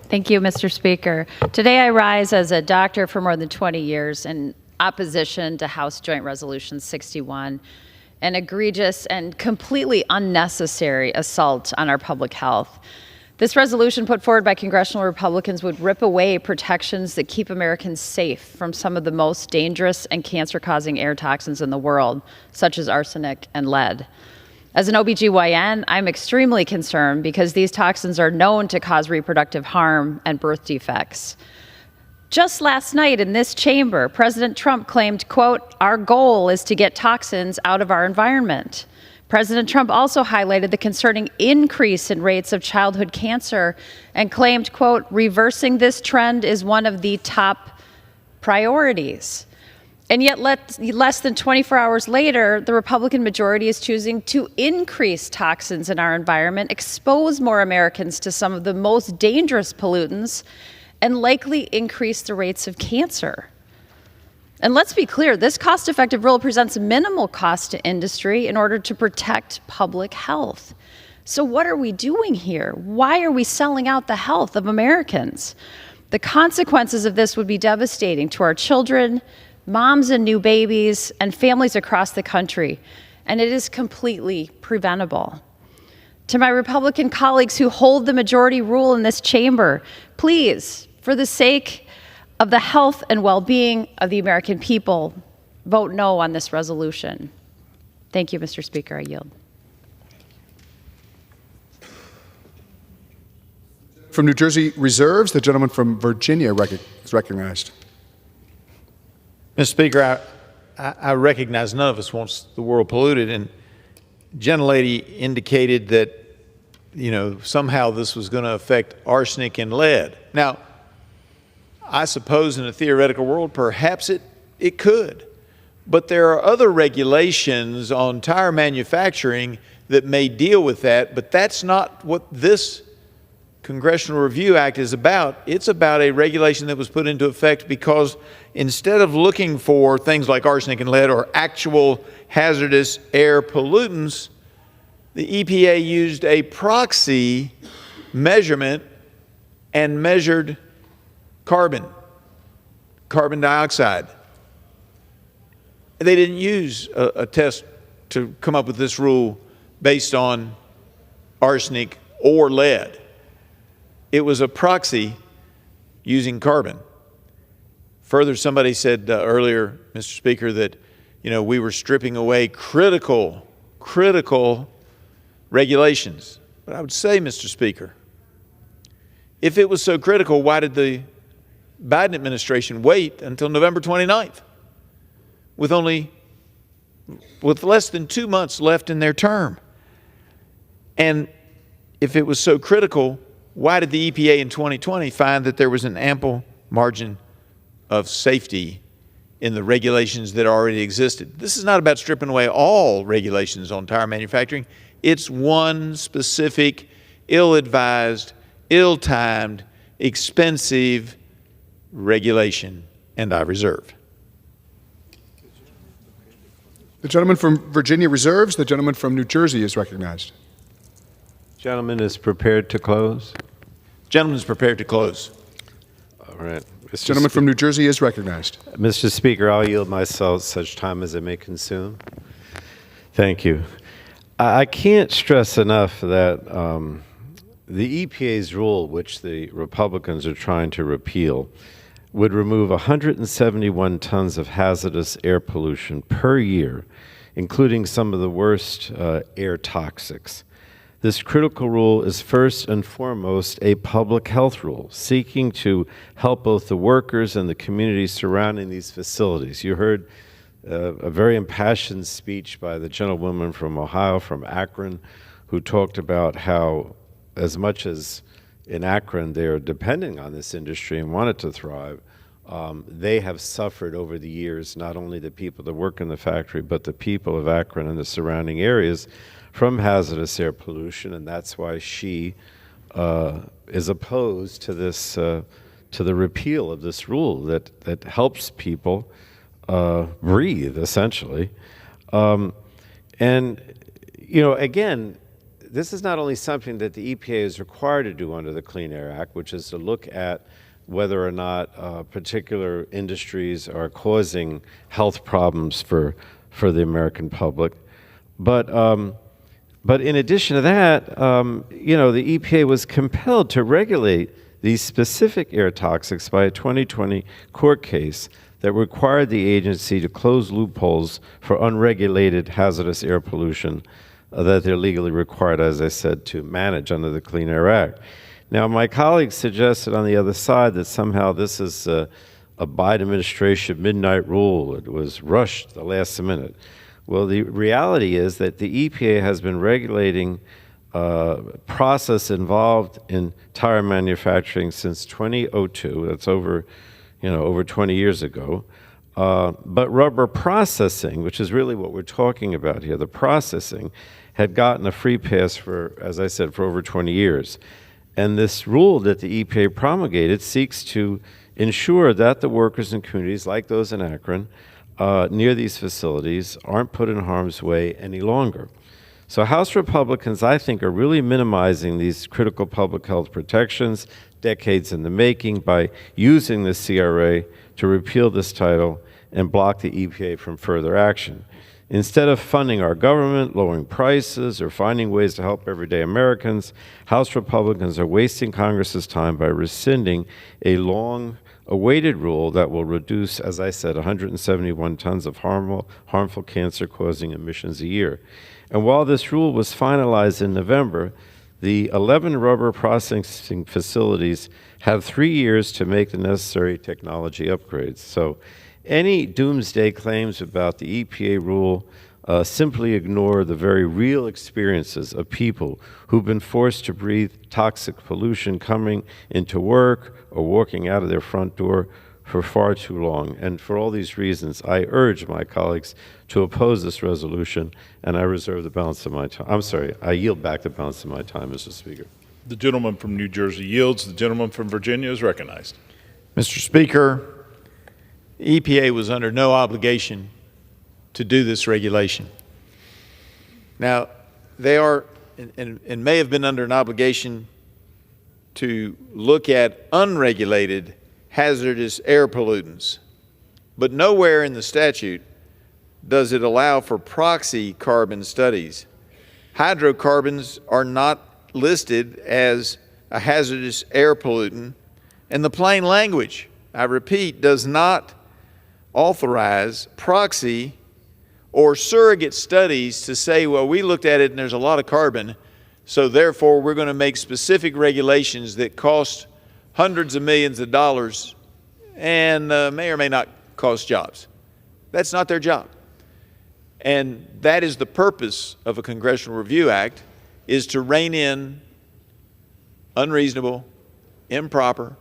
Thank you, Mr. Speaker. Today I rise as a doctor for more than 20 years in opposition to House Joint Resolution 61, an egregious and completely unnecessary assault on our public health. This resolution put forward by congressional Republicans would rip away protections that keep Americans safe from some of the most dangerous and cancer-causing air toxins in the world, such as arsenic and lead. As an OBGYN, I'm extremely concerned because these toxins are known to cause reproductive harm and birth defects. Just last night in this chamber, President Trump claimed, quote, "Our goal is to get toxins out of our environment." President Trump also highlighted the concerning increase in rates of childhood cancer and claimed, quote, reversing this trend is one of the top priorities. And yet less than 24 hours later, the Republican majority is choosing to increase toxins in our environment, expose more Americans to some of the most dangerous pollutants, and likely increase the rates of cancer. And let's be clear, this cost-effective rule presents minimal cost to industry in order to protect public health. So what are we doing here? Why are we selling out the health of Americans? The consequences of this would be devastating to our children, moms and new babies, and families across the country, and it is completely preventable. To my Republican colleagues who hold the majority rule in this chamber, please, for the sake of the health and well-being of the American people, vote no on this resolution. Thank you, Mr. Speaker. I yield. From New Jersey Reserves, the gentleman from Virginia is recognized. Mr. Speaker, I recognize none of us wants the world polluted, and gentlelady indicated that, somehow this was going to affect arsenic and lead. Now, I suppose in a theoretical world, perhaps it could. But there are other regulations on tire manufacturing that may deal with that, but that's not what this Congressional Review Act is about. It's about a regulation that was put into effect because instead of looking for things like arsenic and lead or actual hazardous air pollutants, the EPA used a proxy measurement and measured carbon dioxide. They didn't use a test to come up with this rule based on arsenic or lead. It was a proxy using carbon. Further, somebody said earlier, Mr. Speaker, that we were stripping away critical regulations. But I would say, Mr. Speaker, if it was so critical, why did the Biden administration wait until November 29th with less than 2 months left in their term? And if it was so critical, why did the EPA in 2020 find that there was an ample margin of safety in the regulations that already existed? This is not about stripping away all regulations on tire manufacturing. It's one specific, ill-advised, ill-timed, expensive regulation, and I reserve. The gentleman from Virginia Reserves, the gentleman from New Jersey is recognized. Gentleman is prepared to close. Gentleman is prepared to close. All right. The gentleman from New Jersey is recognized. Mr. Speaker, I'll yield myself such time as I may consume. Thank you. I can't stress enough that the EPA's rule, which the Republicans are trying to repeal, would remove 171 tons of hazardous air pollution per year, including some of the worst air toxics. This critical rule is first and foremost a public health rule, seeking to help both the workers and the communities surrounding these facilities. You heard a very impassioned speech by the gentlewoman from Ohio, from Akron, who talked about how, as much as in Akron they're depending on this industry and want it to thrive, they have suffered over the years, not only the people that work in the factory, but the people of Akron and the surrounding areas from hazardous air pollution, and that's why she is opposed to this, to the repeal of this rule that helps people breathe, essentially. And, again, this is not only something that the EPA is required to do under the Clean Air Act, which is to look at whether or not particular industries are causing health problems for the American public, but in addition to that, the EPA was compelled to regulate these specific air toxics by a 2020 court case that required the agency to close loopholes for unregulated hazardous air pollution that they're legally required, as I said, to manage under the Clean Air Act. Now, my colleagues suggested on the other side that somehow this is a Biden administration midnight rule. It was rushed the last minute. Well, the reality is that the EPA has been regulating process involved in tire manufacturing since 2002. That's over 20 years ago. But rubber processing, which is really what we're talking about here, the processing, had gotten a free pass for, as I said, for over 20 years. And this rule that the EPA promulgated seeks to ensure that the workers in communities like those in Akron near these facilities aren't put in harm's way any longer. So House Republicans, I think, are really minimizing these critical public health protections, decades in the making, by using the CRA to repeal this title and block the EPA from further action. Instead of funding our government, lowering prices, or finding ways to help everyday Americans, House Republicans are wasting Congress's time by rescinding a long-awaited rule that will reduce, as I said, 171 tons of harmful cancer-causing emissions a year. And while this rule was finalized in November, the 11 rubber processing facilities have 3 years to make the necessary technology upgrades. So any doomsday claims about the EPA rule simply ignore the very real experiences of people who've been forced to breathe toxic pollution coming into work or walking out of their front door for far too long. And for all these reasons, I urge my colleagues to oppose this resolution, and I reserve the balance of my time. I'm sorry, I yield back the balance of my time, Mr. Speaker. The gentleman from New Jersey yields. The gentleman from Virginia is recognized. Mr. Speaker, the EPA was under no obligation to do this regulation. Now, they are and may have been under an obligation to look at unregulated hazardous air pollutants, but nowhere in the statute does it allow for proxy carbon studies. Hydrocarbons are not listed as a hazardous air pollutant, and the plain language, I repeat, does not authorize proxy or surrogate studies to say, well, we looked at it and there's a lot of carbon, so therefore we're going to make specific regulations that cost hundreds of millions of dollars and may or may not cost jobs. That's not their job. And that is the purpose of a Congressional Review Act, is to rein in unreasonable, improper,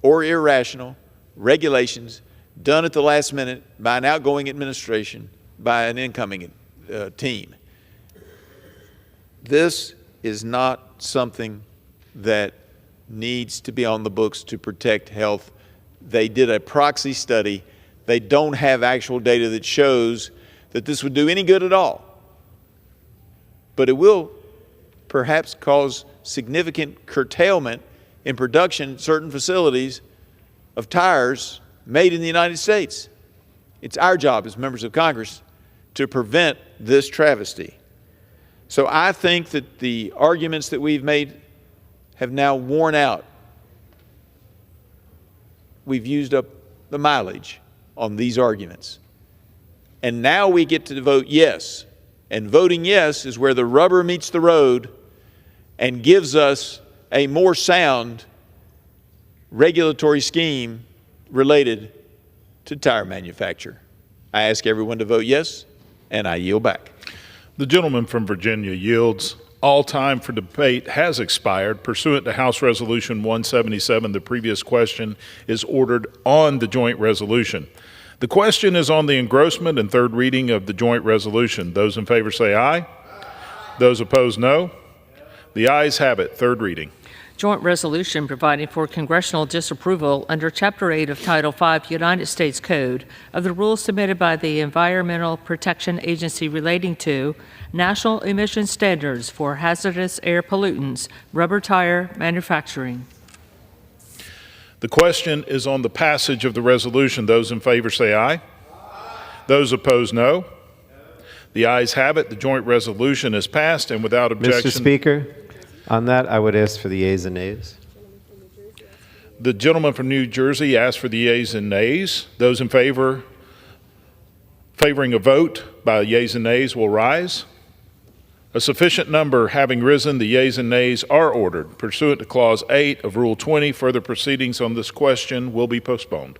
or irrational regulations done at the last minute by an outgoing administration, by an incoming team. This is not something that needs to be on the books to protect health. They did a proxy study. They don't have actual data that shows that this would do any good at all. But it will perhaps cause significant curtailment in production at certain facilities of tires made in the United States. It's our job as members of Congress to prevent this travesty. So I think that the arguments that we've made have now worn out. We've used up the mileage on these arguments. And now we get to vote yes. And voting yes is where the rubber meets the road and gives us a more sound regulatory scheme related to tire manufacture. I ask everyone to vote yes, and I yield back. The gentleman from Virginia yields. All time for debate has expired. Pursuant to House Resolution 177, the previous question is ordered on the joint resolution. The question is on the engrossment and third reading of the joint resolution. Those in favor say aye. Those opposed, no. The ayes have it. Third reading. Joint resolution providing for congressional disapproval under Chapter 8 of Title 5 United States Code of the rules submitted by the Environmental Protection Agency relating to national emission standards for hazardous air pollutants, rubber tire manufacturing. The question is on the passage of the resolution. Those in favor say aye. Those opposed, no. The ayes have it. The joint resolution is passed and without objection. Mr. Speaker, on that, I would ask for the yeas and nays. The gentleman from New Jersey asked for the yeas and nays. Those in favor, favoring a vote by yeas and nays will rise. A sufficient number having risen, the yeas and nays are ordered. Pursuant to Clause 8 of Rule 20, further proceedings on this question will be postponed.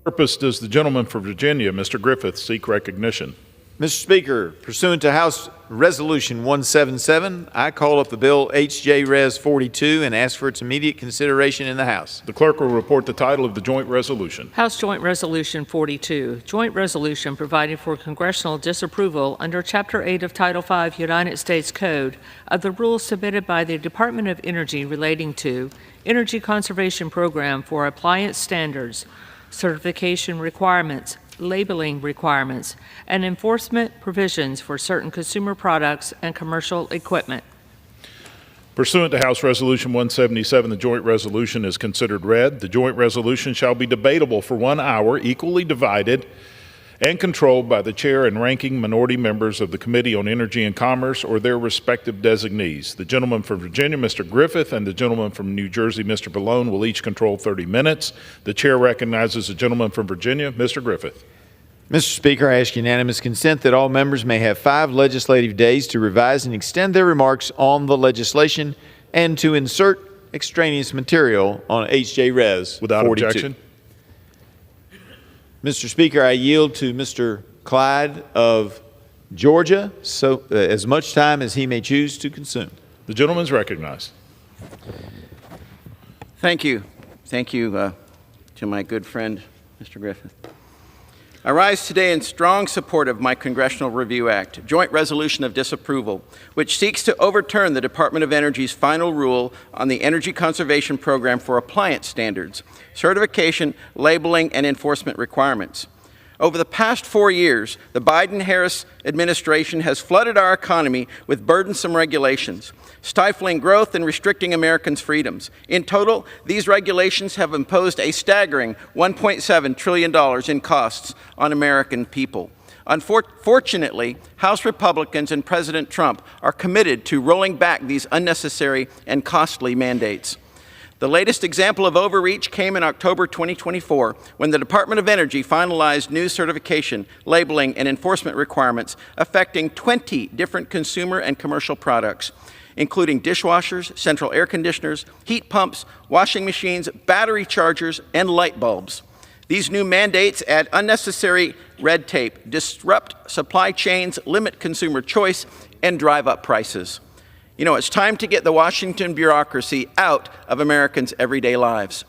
Purpose does the gentleman from Virginia, Mr. Griffith, seek recognition? Mr. Speaker, pursuant to House Resolution 177, I call up the bill H.J. Res. 42 and ask for its immediate consideration in the House. The clerk will report the title of the joint resolution. House Joint Resolution 42, joint resolution providing for congressional disapproval under Chapter 8 of Title 5 United States Code of the rules submitted by the Department of Energy relating to Energy Conservation Program for appliance standards, certification requirements, labeling requirements, and enforcement provisions for certain consumer products and commercial equipment. Pursuant to House Resolution 177, the joint resolution is considered read. The joint resolution shall be debatable for 1 hour, equally divided and controlled by the chair and ranking minority members of the Committee on Energy and Commerce or their respective designees. The gentleman from Virginia, Mr. Griffith, and the gentleman from New Jersey, Mr. Bellone, will each control 30 minutes. The chair recognizes the gentleman from Virginia, Mr. Griffith. Mr. Speaker, I ask unanimous consent that all members may have 5 legislative days to revise and extend their remarks on the legislation and to insert extraneous material on H.J. Res. 42. Without objection. Mr. Speaker, I yield to Mr. Clyde of Georgia as much time as he may choose to consume. The gentleman is recognized. Thank you. Thank you to my good friend, Mr. Griffith. I rise today in strong support of my Congressional Review Act, joint resolution of disapproval, which seeks to overturn the Department of Energy's final rule on the Energy Conservation Program for appliance standards, certification, labeling, and enforcement requirements. Over the past 4 years, the Biden-Harris administration has flooded our economy with burdensome regulations, stifling growth and restricting Americans' freedoms. In total, these regulations have imposed a staggering $1.7 trillion in costs on American people. Unfortunately, House Republicans and President Trump are committed to rolling back these unnecessary and costly mandates. The latest example of overreach came in October 2024 when the Department of Energy finalized new certification, labeling, and enforcement requirements affecting 20 different consumer and commercial products, including dishwashers, central air conditioners, heat pumps, washing machines, battery chargers, and light bulbs. These new mandates add unnecessary red tape, disrupt supply chains, limit consumer choice, and drive up prices. You know, it's time to get the Washington bureaucracy out of Americans' everyday lives.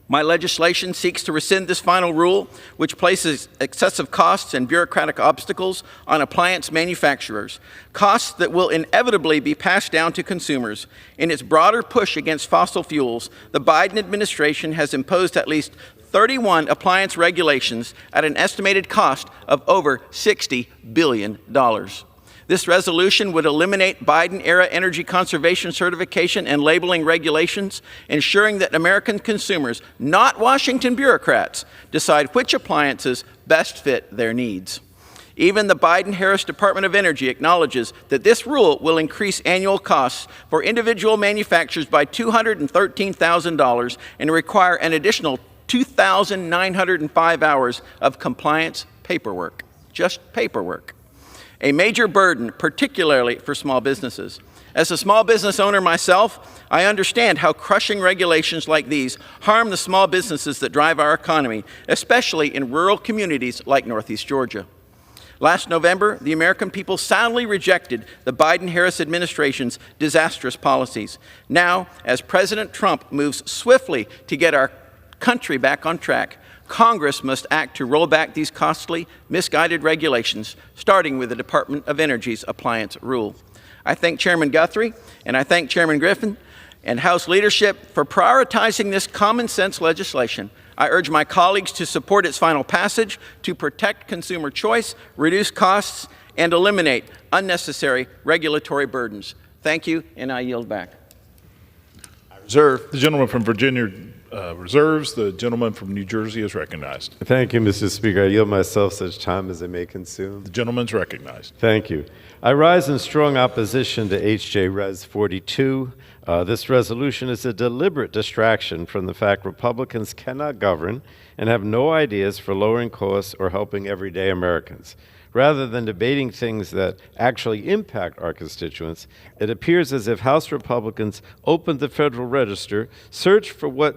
My legislation seeks to rescind this final rule, which places excessive costs and bureaucratic obstacles on appliance manufacturers, costs that will inevitably be passed down to consumers. In its broader push against fossil fuels, the Biden administration has imposed at least 31 appliance regulations at an estimated cost of over $60 billion. This resolution would eliminate Biden-era energy conservation certification and labeling regulations, ensuring that American consumers, not Washington bureaucrats, decide which appliances best fit their needs. Even the Biden-Harris Department of Energy acknowledges that this rule will increase annual costs for individual manufacturers by $213,000 and require an additional 2,905 hours of compliance paperwork, just paperwork. A major burden, particularly for small businesses. As a small business owner myself, I understand how crushing regulations like these harm the small businesses that drive our economy, especially in rural communities like Northeast Georgia. Last November, the American people soundly rejected the Biden-Harris administration's disastrous policies. Now, as President Trump moves swiftly to get our country back on track, Congress must act to roll back these costly, misguided regulations, starting with the Department of Energy's appliance rule. I thank Chairman Guthrie and I thank Chairman Griffin and House leadership for prioritizing this common sense legislation. I urge my colleagues to support its final passage to protect consumer choice, reduce costs, and eliminate unnecessary regulatory burdens. Thank you, and I yield back. I reserve. The gentleman from Virginia, reserves. The gentleman from New Jersey is recognized. Thank you, Mr. Speaker. I yield myself such time as I may consume. The gentleman's recognized. Thank you. I rise in strong opposition to H.J. Res. 42. This resolution is a deliberate distraction from the fact Republicans cannot govern and have no ideas for lowering costs or helping everyday Americans. Rather than debating things that actually impact our constituents, it appears as if House Republicans opened the Federal Register, searched for what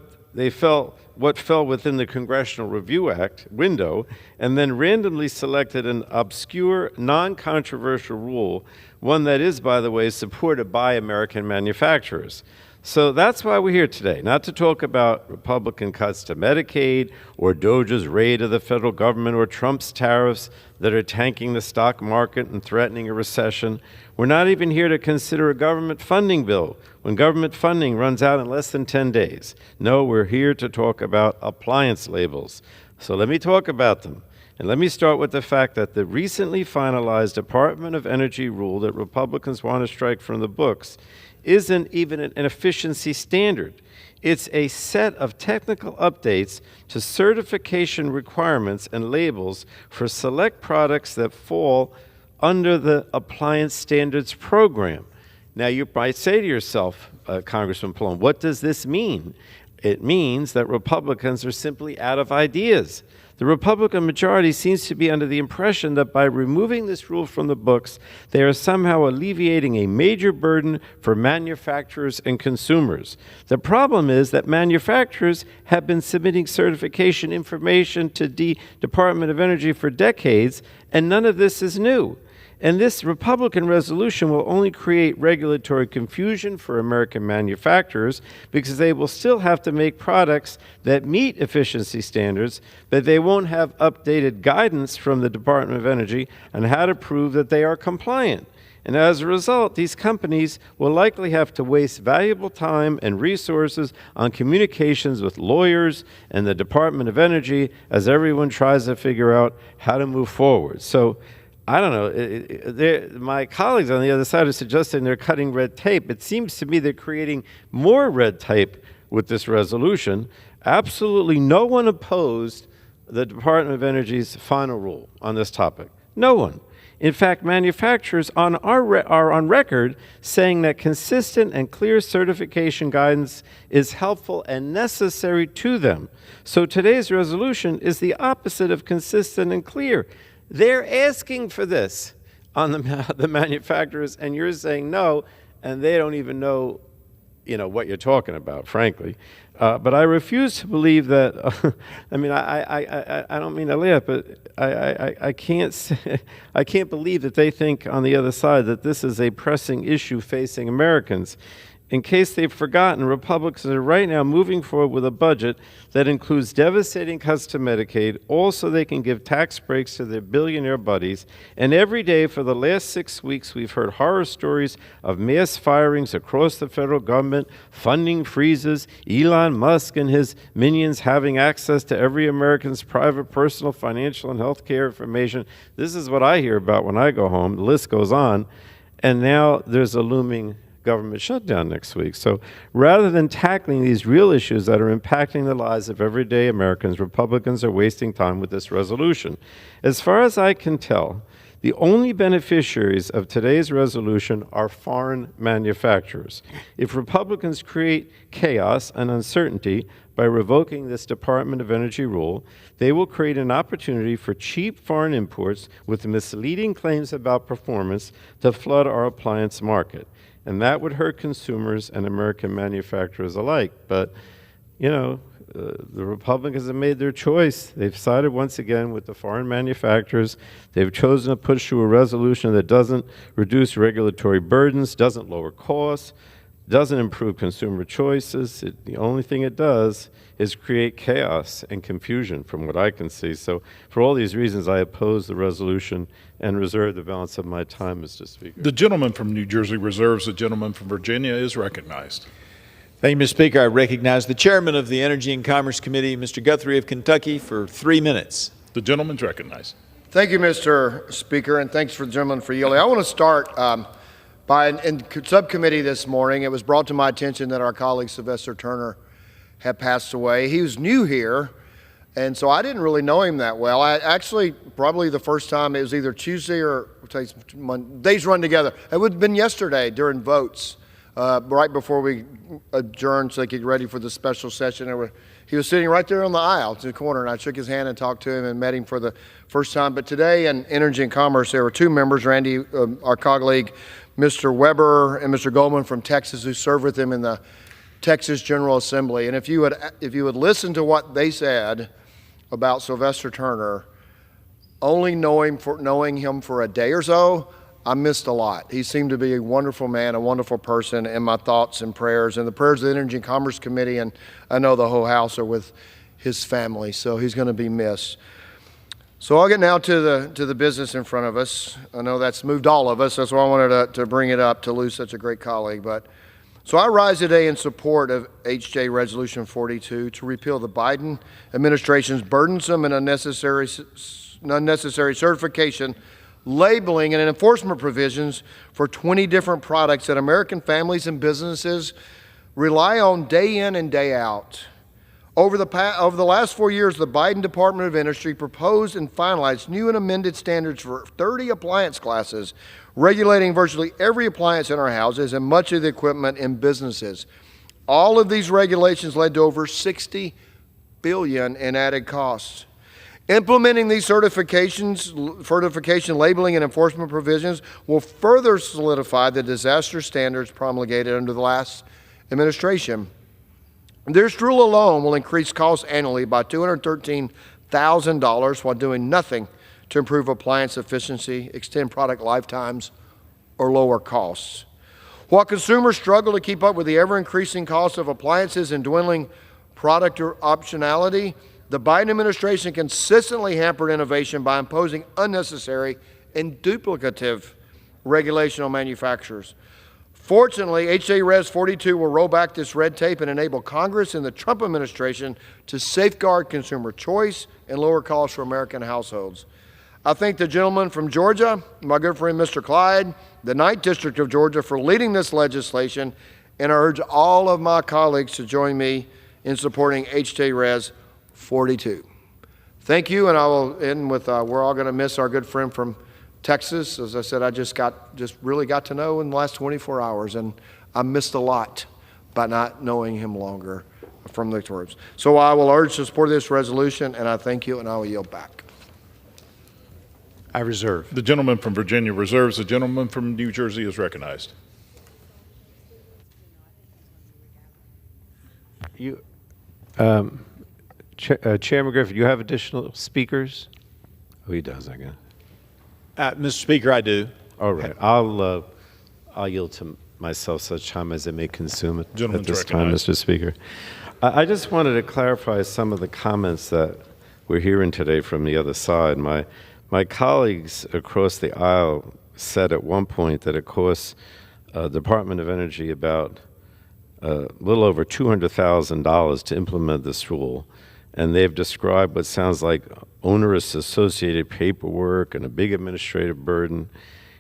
fell within the Congressional Review Act window, and then randomly selected an obscure, non-controversial rule, one that is, by the way, supported by American manufacturers. So that's why we're here today, not to talk about Republican cuts to Medicaid or DOJ's raid of the federal government or Trump's tariffs that are tanking the stock market and threatening a recession. We're not even here to consider a government funding bill when government funding runs out in less than 10 days. No, we're here to talk about appliance labels. So let me talk about them. And let me start with the fact that the recently finalized Department of Energy rule that Republicans want to strike from the books isn't even an efficiency standard. It's a set of technical updates to certification requirements and labels for select products that fall under the Appliance Standards Program. Now, you might say to yourself, Congressman Pallone, what does this mean? It means that Republicans are simply out of ideas. The Republican majority seems to be under the impression that by removing this rule from the books, they are somehow alleviating a major burden for manufacturers and consumers. The problem is that manufacturers have been submitting certification information to the Department of Energy for decades, and none of this is new. And this Republican resolution will only create regulatory confusion for American manufacturers because they will still have to make products that meet efficiency standards, but they won't have updated guidance from the Department of Energy on how to prove that they are compliant. And as a result, these companies will likely have to waste valuable time and resources on communications with lawyers and the Department of Energy as everyone tries to figure out how to move forward. So I don't know. My colleagues on the other side are suggesting they're cutting red tape. It seems to me they're creating more red tape with this resolution. Absolutely no one opposed the Department of Energy's final rule on this topic. No one. In fact, manufacturers are on record saying that consistent and clear certification guidance is helpful and necessary to them. So today's resolution is the opposite of consistent and clear. They're asking for this on the manufacturers, and you're saying no, and they don't even know, what you're talking about, frankly. But I refuse to believe that. I mean, I don't mean to laugh, but I can't believe that they think on the other side that this is a pressing issue facing Americans. In case they've forgotten, Republicans are right now moving forward with a budget that includes devastating cuts to Medicaid, all so they can give tax breaks to their billionaire buddies. And every day for the last 6 weeks, we've heard horror stories of mass firings across the federal government, funding freezes, Elon Musk and his minions having access to every American's private, personal, financial, and health care information. This is what I hear about when I go home. The list goes on. And now there's a looming government shutdown next week. So rather than tackling these real issues that are impacting the lives of everyday Americans, Republicans are wasting time with this resolution. As far as I can tell, the only beneficiaries of today's resolution are foreign manufacturers. If Republicans create chaos and uncertainty by revoking this Department of Energy rule, they will create an opportunity for cheap foreign imports with misleading claims about performance to flood our appliance market. And that would hurt consumers and American manufacturers alike. But, the Republicans have made their choice. They've sided once again with the foreign manufacturers. They've chosen to push through a resolution that doesn't reduce regulatory burdens, doesn't lower costs, doesn't improve consumer choices. The only thing it does is create chaos and confusion from what I can see. So for all these reasons, I oppose the resolution and reserve the balance of my time, Mr. Speaker. The gentleman from New Jersey reserves. The gentleman from Virginia is recognized. Thank you, Mr. Speaker. I recognize the chairman of the Energy and Commerce Committee, Mr. Guthrie of Kentucky, for 3 minutes. The gentleman's recognized. Thank you, Mr. Speaker, and thanks for the gentleman for yielding. I want to start in subcommittee this morning. It was brought to my attention that our colleague Sylvester Turner had passed away. He was new here, and so I didn't really know him that well. I actually, probably the first time, it was either Tuesday or days run together. It would have been yesterday during votes, right before we adjourned so they could get ready for the special session. He was sitting right there on the aisle to the corner, and I shook his hand and talked to him and met him for the first time. But today in Energy and Commerce, there were two members, Randy, our colleague, Mr. Weber and Mr. Goldman from Texas, who served with him in the Texas General Assembly. And if you would listen to what they said about Sylvester Turner, only knowing him for a day or so, I missed a lot. He seemed to be a wonderful man, a wonderful person, and my thoughts and prayers, and the prayers of the Energy and Commerce Committee, and I know the whole House are with his family, so he's going to be missed. So I'll get now to the business in front of us. I know that's moved all of us. That's why I wanted to bring it up, to lose such a great colleague. So I rise today in support of HJ Resolution 42 to repeal the Biden administration's burdensome and unnecessary certification, labeling, and enforcement provisions for 20 different products that American families and businesses rely on day in and day out. Over the last 4 years, the Biden Department of Industry proposed and finalized new and amended standards for 30 appliance classes, regulating virtually every appliance in our houses and much of the equipment in businesses. All of these regulations led to over $60 billion in added costs. Implementing these certification, labeling, and enforcement provisions will further solidify the disaster standards promulgated under the last administration. This rule alone will increase costs annually by $213,000 while doing nothing to improve appliance efficiency, extend product lifetimes, or lower costs. While consumers struggle to keep up with the ever-increasing cost of appliances and dwindling product optionality, the Biden administration consistently hampered innovation by imposing unnecessary and duplicative regulation on manufacturers. Fortunately, HJ Res 42 will roll back this red tape and enable Congress and the Trump administration to safeguard consumer choice and lower costs for American households. I thank the gentleman from Georgia, my good friend Mr. Clyde, the 9th District of Georgia, for leading this legislation, and I urge all of my colleagues to join me in supporting HJ Res 42. Thank you, and I will end with, we're all going to miss our good friend from Texas. As I said, I just really got to know in the last 24 hours, and I missed a lot by not knowing him longer from the tours. So I will urge to support this resolution, and I thank you, and I will yield back. I reserve. The gentleman from Virginia reserves. The gentleman from New Jersey is recognized. Chairman Griffith, you have additional speakers? Oh, he does, I guess. Mr. Speaker, I do. All right. I'll yield to myself such time as it may consume it at this time, Mr. Speaker. I just wanted to clarify some of the comments that we're hearing today from the other side. My colleagues across the aisle said at one point that it costs the Department of Energy about a little over $200,000 to implement this rule, and they've described what sounds like onerous associated paperwork and a big administrative burden.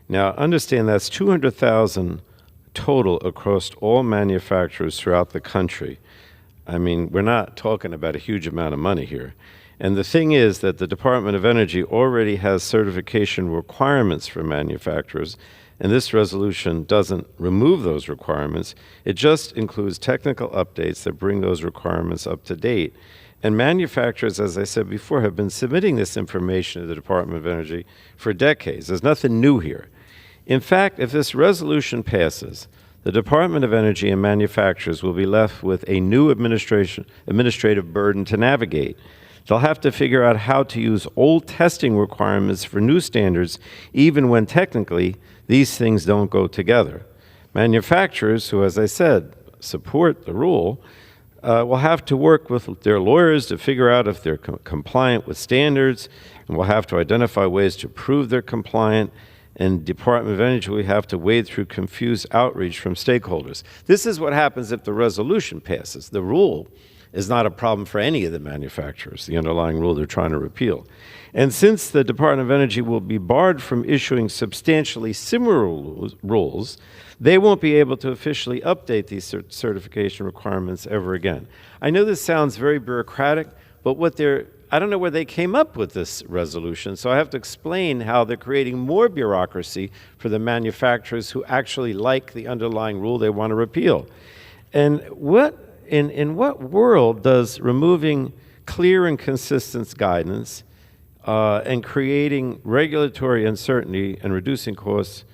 Now, understand that's $200,000 total across all manufacturers throughout the country. I mean, we're not talking about a huge amount of money here. And the thing is that the Department of Energy already has certification requirements for manufacturers, and this resolution doesn't remove those requirements. It just includes technical updates that bring those requirements up to date. And manufacturers, as I said before, have been submitting this information to the Department of Energy for decades. There's nothing new here. In fact, if this resolution passes, the Department of Energy and manufacturers will be left with a new administrative burden to navigate. They'll have to figure out how to use old testing requirements for new standards, even when technically these things don't go together. Manufacturers, who, as I said, support the rule, will have to work with their lawyers to figure out if they're compliant with standards, and will have to identify ways to prove they're compliant, and Department of Energy will have to wade through confused outreach from stakeholders. This is what happens if the resolution passes. The rule, is not a problem for any of the manufacturers, the underlying rule they're trying to repeal. And since the Department of Energy will be barred from issuing substantially similar rules, they won't be able to officially update these certification requirements ever again. I know this sounds very bureaucratic, but I don't know where they came up with this resolution, so I have to explain how they're creating more bureaucracy for the manufacturers who actually like the underlying rule they want to repeal. And in what world does removing clear and consistent guidance and creating regulatory uncertainty and reducing costs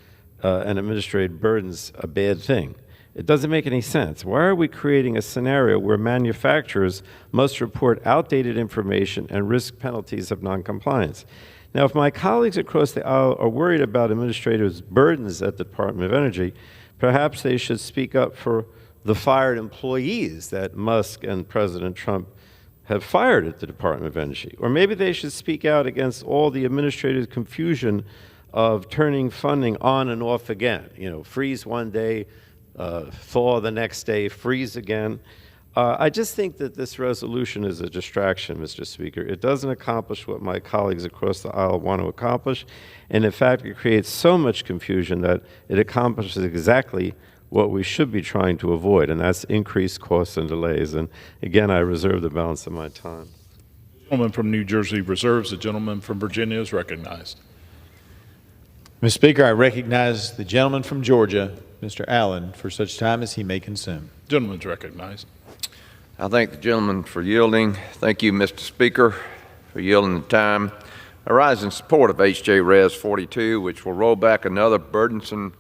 and administrative burdens a bad thing? It doesn't make any sense. Why are we creating a scenario where manufacturers must report outdated information and risk penalties of noncompliance? Now, if my colleagues across the aisle are worried about administrative burdens at the Department of Energy, perhaps they should speak up for the fired employees that Musk and President Trump have fired at the Department of Energy. Or maybe they should speak out against all the administrative confusion of turning funding on and off again. Freeze one day, thaw the next day, freeze again. I just think that this resolution is a distraction, Mr. Speaker. It doesn't accomplish what my colleagues across the aisle want to accomplish, and in fact, it creates so much confusion that it accomplishes exactly what we should be trying to avoid, and that's increased costs and delays. And again, I reserve the balance of my time. The gentleman from New Jersey reserves. The gentleman from Virginia is recognized. Mr. Speaker, I recognize the gentleman from Georgia, Mr. Allen, for such time as he may consume. Gentleman's recognized. I thank the gentleman for yielding. Thank you, Mr. Speaker, for yielding the time. I rise in support of H.J. Res. 42, which will roll back another burdensome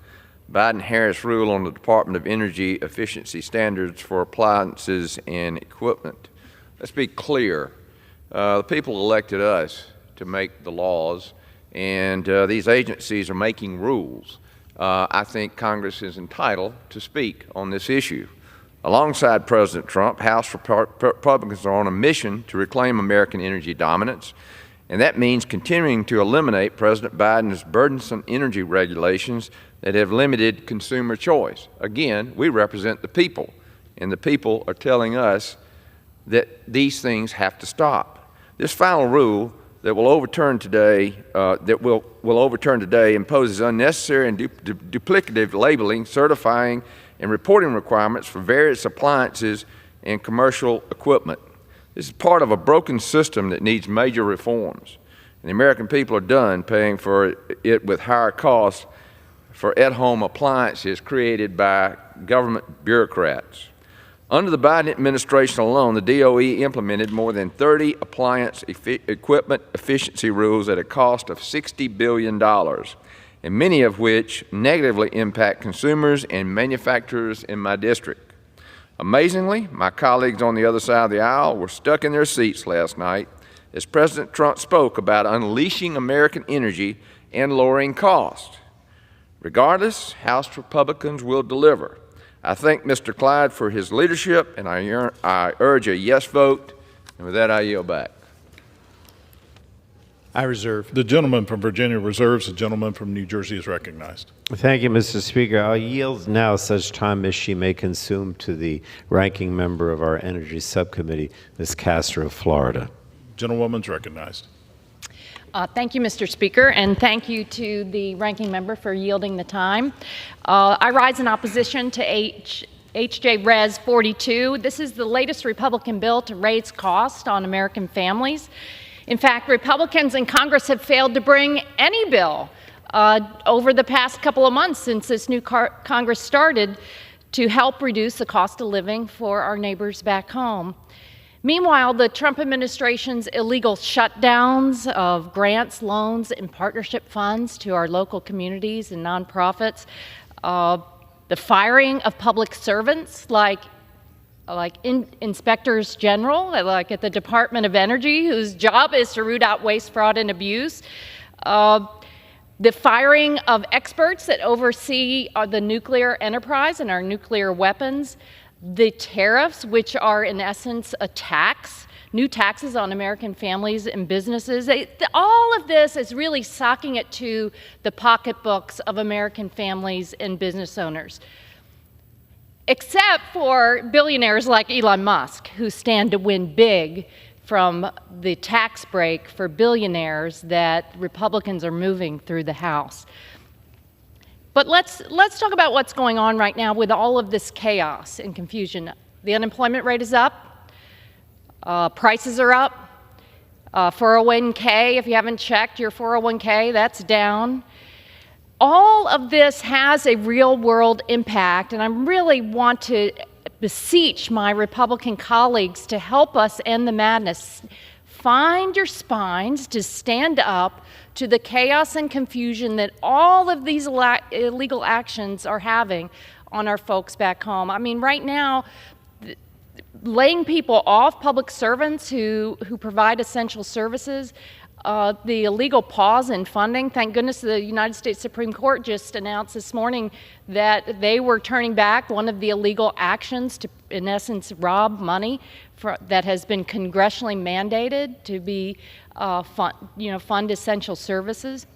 Biden-Harris rule on the Department of Energy efficiency standards for appliances and equipment. Let's be clear. The people elected us to make the laws, and these agencies are making rules. I think Congress is entitled to speak on this issue. Alongside President Trump, House Republicans are on a mission to reclaim American energy dominance, and that means continuing to eliminate President Biden's burdensome energy regulations that have limited consumer choice. Again, we represent the people, and the people are telling us that these things have to stop. This final rule that will overturn today, imposes unnecessary and duplicative labeling, certifying, and reporting requirements for various appliances and commercial equipment. This is part of a broken system that needs major reforms, and the American people are done paying for it with higher costs for at-home appliances created by government bureaucrats. Under the Biden administration alone, the DOE implemented more than 30 appliance equipment efficiency rules at a cost of $60 billion, and many of which negatively impact consumers and manufacturers in my district. Amazingly, my colleagues on the other side of the aisle were stuck in their seats last night as President Trump spoke about unleashing American energy and lowering costs. Regardless, House Republicans will deliver. I thank Mr. Clyde for his leadership, and I urge a yes vote. And with that, I yield back. I reserve. The gentleman from Virginia reserves. The gentleman from New Jersey is recognized. Thank you, Mr. Speaker. I'll yield now such time as she may consume to the ranking member of our Energy Subcommittee, Ms. Castro of Florida. Gentlewoman's recognized. Thank you, Mr. Speaker, and thank you to the ranking member for yielding the time. I rise in opposition to H.J. Res. 42. This is the latest Republican bill to raise costs on American families. In fact, Republicans in Congress have failed to bring any bill over the past couple of months since this new Congress started to help reduce the cost of living for our neighbors back home. Meanwhile, the Trump administration's illegal shutdowns of grants, loans, and partnership funds to our local communities and nonprofits, the firing of public servants like inspectors general, like at the Department of Energy, whose job is to root out waste, fraud, and abuse, the firing of experts that oversee the nuclear enterprise and our nuclear weapons, the tariffs, which are in essence a tax, new taxes on American families and businesses. All of this is really socking it to the pocketbooks of American families and business owners. except for billionaires like Elon Musk, who stand to win big from the tax break for billionaires that Republicans are moving through the House. But let's talk about what's going on right now with all of this chaos and confusion. The unemployment rate is up, prices are up, 401k, if you haven't checked your 401k, that's down. All of this has a real-world impact, and I really want to beseech my Republican colleagues to help us end the madness. Find your spines to stand up to the chaos and confusion that all of these illegal actions are having on our folks back home. I mean, right now, laying people off, public servants who provide essential services, the illegal pause in funding. Thank goodness the United States Supreme Court just announced this morning that they were turning back one of the illegal actions to, in essence, rob money that has been congressionally mandated to be fund essential services.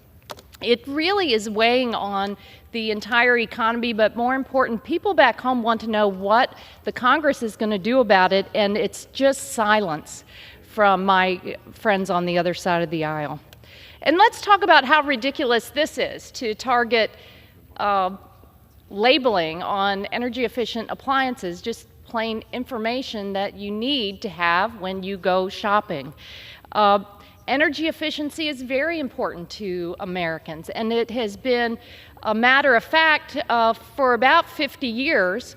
It really is weighing on the entire economy, but more important, people back home want to know what the Congress is going to do about it, and it's just silence from my friends on the other side of the aisle. And let's talk about how ridiculous this is to target labeling on energy efficient appliances, just plain information that you need to have when you go shopping. Energy efficiency is very important to Americans, and it has been a matter of fact for about 50 years.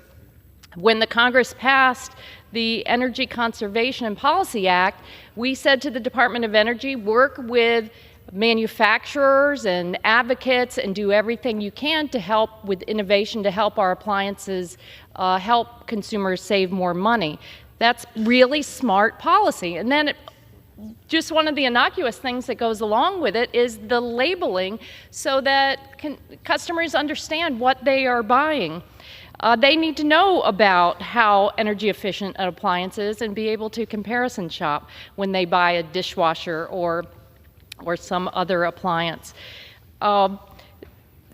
When the Congress passed the Energy Conservation and Policy Act, we said to the Department of Energy, work with manufacturers and advocates and do everything you can to help with innovation to help our appliances help consumers save more money. That's really smart policy. And then just one of the innocuous things that goes along with it is the labeling so that customers understand what they are buying. They need to know about how energy efficient an appliance is and be able to comparison shop when they buy a dishwasher or some other appliance.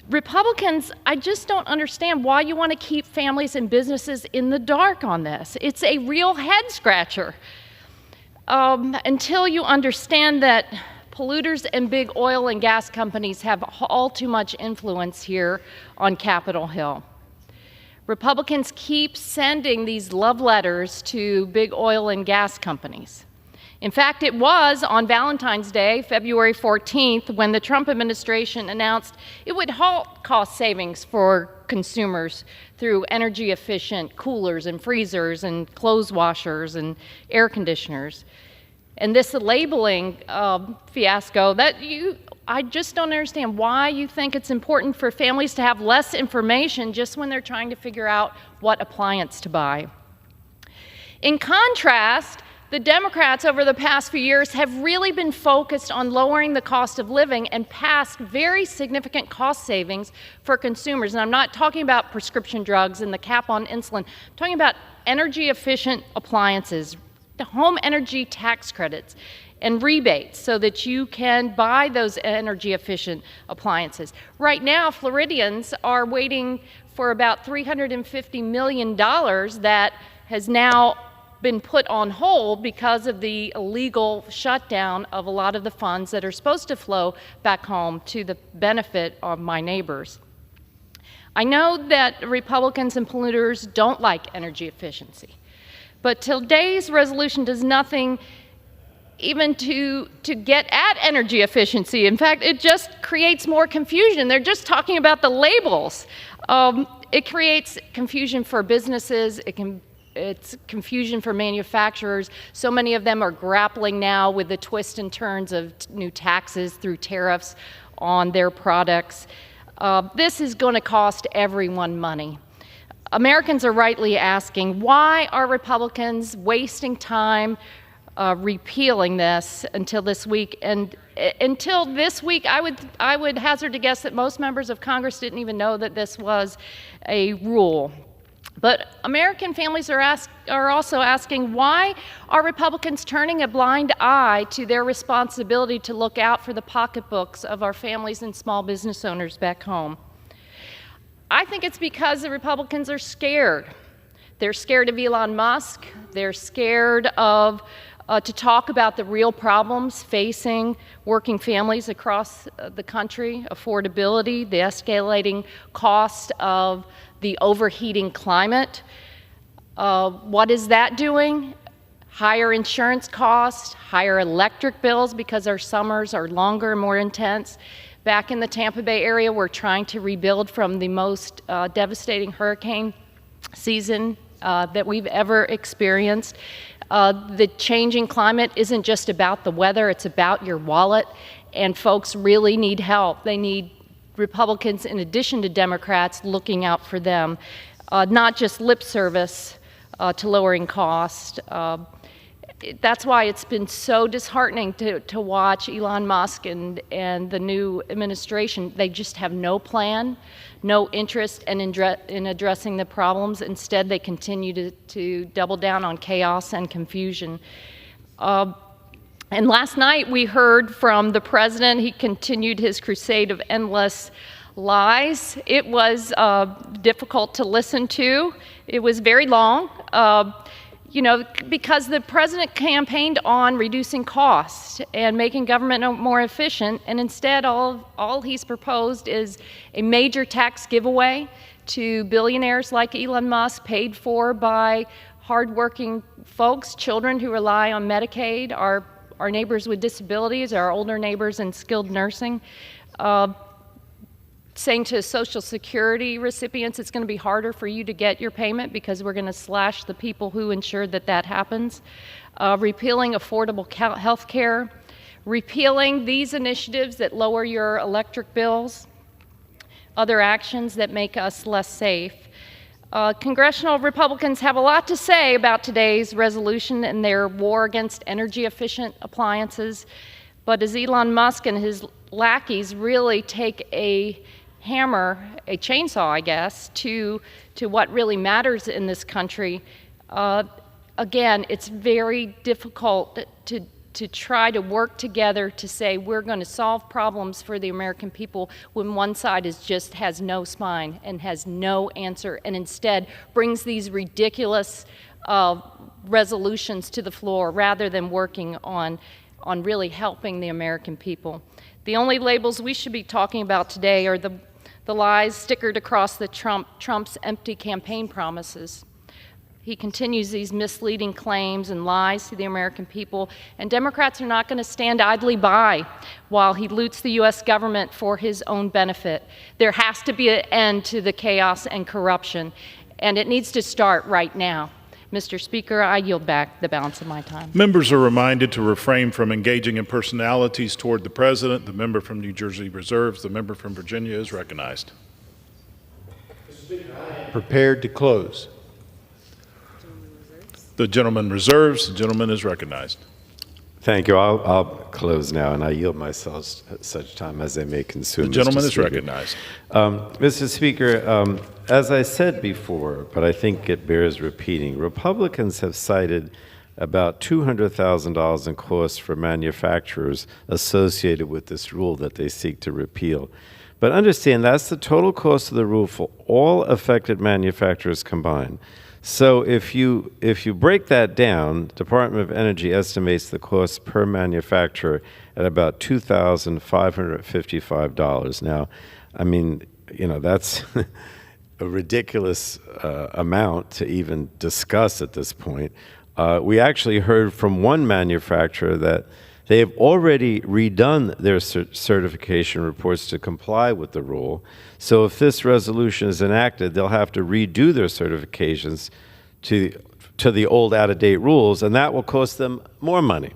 Republicans, I just don't understand why you want to keep families and businesses in the dark on this. It's a real head scratcher. Until you understand that polluters and big oil and gas companies have all too much influence here on Capitol Hill. Republicans keep sending these love letters to big oil and gas companies. In fact, it was on Valentine's Day, February 14th, when the Trump administration announced it would halt cost savings for consumers through energy efficient coolers and freezers and clothes washers and air conditioners. And this labeling fiasco, I just don't understand why you think it's important for families to have less information just when they're trying to figure out what appliance to buy. In contrast, the Democrats over the past few years have really been focused on lowering the cost of living and passed very significant cost savings for consumers. And I'm not talking about prescription drugs and the cap on insulin. I'm talking about energy efficient appliances, the home energy tax credits and rebates so that you can buy those energy efficient appliances. Right now, Floridians are waiting for about $350 million that has now been put on hold because of the illegal shutdown of a lot of the funds that are supposed to flow back home to the benefit of my neighbors. I know that Republicans and polluters don't like energy efficiency, but today's resolution does nothing even to get at energy efficiency. In fact, it just creates more confusion. They're just talking about the labels. It creates confusion for businesses. It's confusion for manufacturers. So many of them are grappling now with the twists and turns of new taxes through tariffs on their products. This is going to cost everyone money. Americans are rightly asking, why are Republicans wasting time repealing this until this week? And until this week, I would hazard to guess that most members of Congress didn't even know that this was a rule. But American families are also asking, why are Republicans turning a blind eye to their responsibility to look out for the pocketbooks of our families and small business owners back home? I think it's because the Republicans are scared. They're scared of Elon Musk. They're scared of to talk about the real problems facing working families across the country, affordability, the escalating cost of the overheating climate. What is that doing? Higher insurance costs, higher electric bills because our summers are longer and more intense. Back in the Tampa Bay area, we're trying to rebuild from the most devastating hurricane season that we've ever experienced. The changing climate isn't just about the weather, it's about your wallet, and folks really need help. They need Republicans, in addition to Democrats, looking out for them, not just lip service to lowering cost. That's why it's been so disheartening to watch Elon Musk and the new administration. They just have no plan, no interest in addressing the problems. Instead, they continue to double down on chaos and confusion. And last night we heard from the president. He continued his crusade of endless lies. It was difficult to listen to. It was very long. Because the president campaigned on reducing costs and making government more efficient, and instead all he's proposed is a major tax giveaway to billionaires like Elon Musk, paid for by hardworking folks, children who rely on Medicaid, our neighbors with disabilities, our older neighbors in skilled nursing. Saying to Social Security recipients, it's going to be harder for you to get your payment because we're going to slash the people who ensure that happens. Repealing affordable health care. Repealing these initiatives that lower your electric bills. Other actions that make us less safe. Congressional Republicans have a lot to say about today's resolution and their war against energy-efficient appliances. But as Elon Musk and his lackeys really take a hammer, a chainsaw, I guess, to what really matters in this country, again, it's very difficult to try to work together to say we're going to solve problems for the American people when one side has no spine and has no answer, and instead brings these ridiculous resolutions to the floor rather than working on really helping the American people. The only labels we should be talking about today are the lies stickered across Trump's empty campaign promises. He continues these misleading claims and lies to the American people, and Democrats are not going to stand idly by while he loots the U.S. government for his own benefit. There has to be an end to the chaos and corruption, and it needs to start right now. Mr. Speaker, I yield back the balance of my time. Members are reminded to refrain from engaging in personalities toward the president. The member from New Jersey reserves. The member from Virginia is recognized. Prepared to close. The gentleman reserves. The gentleman is recognized. Thank you. I'll close now, and I yield myself such time as I may consume. The gentleman Mr. is recognized. Mr. Speaker, as I said before, but I think it bears repeating, Republicans have cited about $200,000 in costs for manufacturers associated with this rule that they seek to repeal. But understand that's the total cost of the rule for all affected manufacturers combined. So if you break that down, Department of Energy estimates the cost per manufacturer at about $2,555. Now, I mean, that's a ridiculous amount to even discuss at this point. We actually heard from one manufacturer that they have already redone their certification reports to comply with the rule. So if this resolution is enacted, they'll have to redo their certifications to the old out-of-date rules, and that will cost them more money.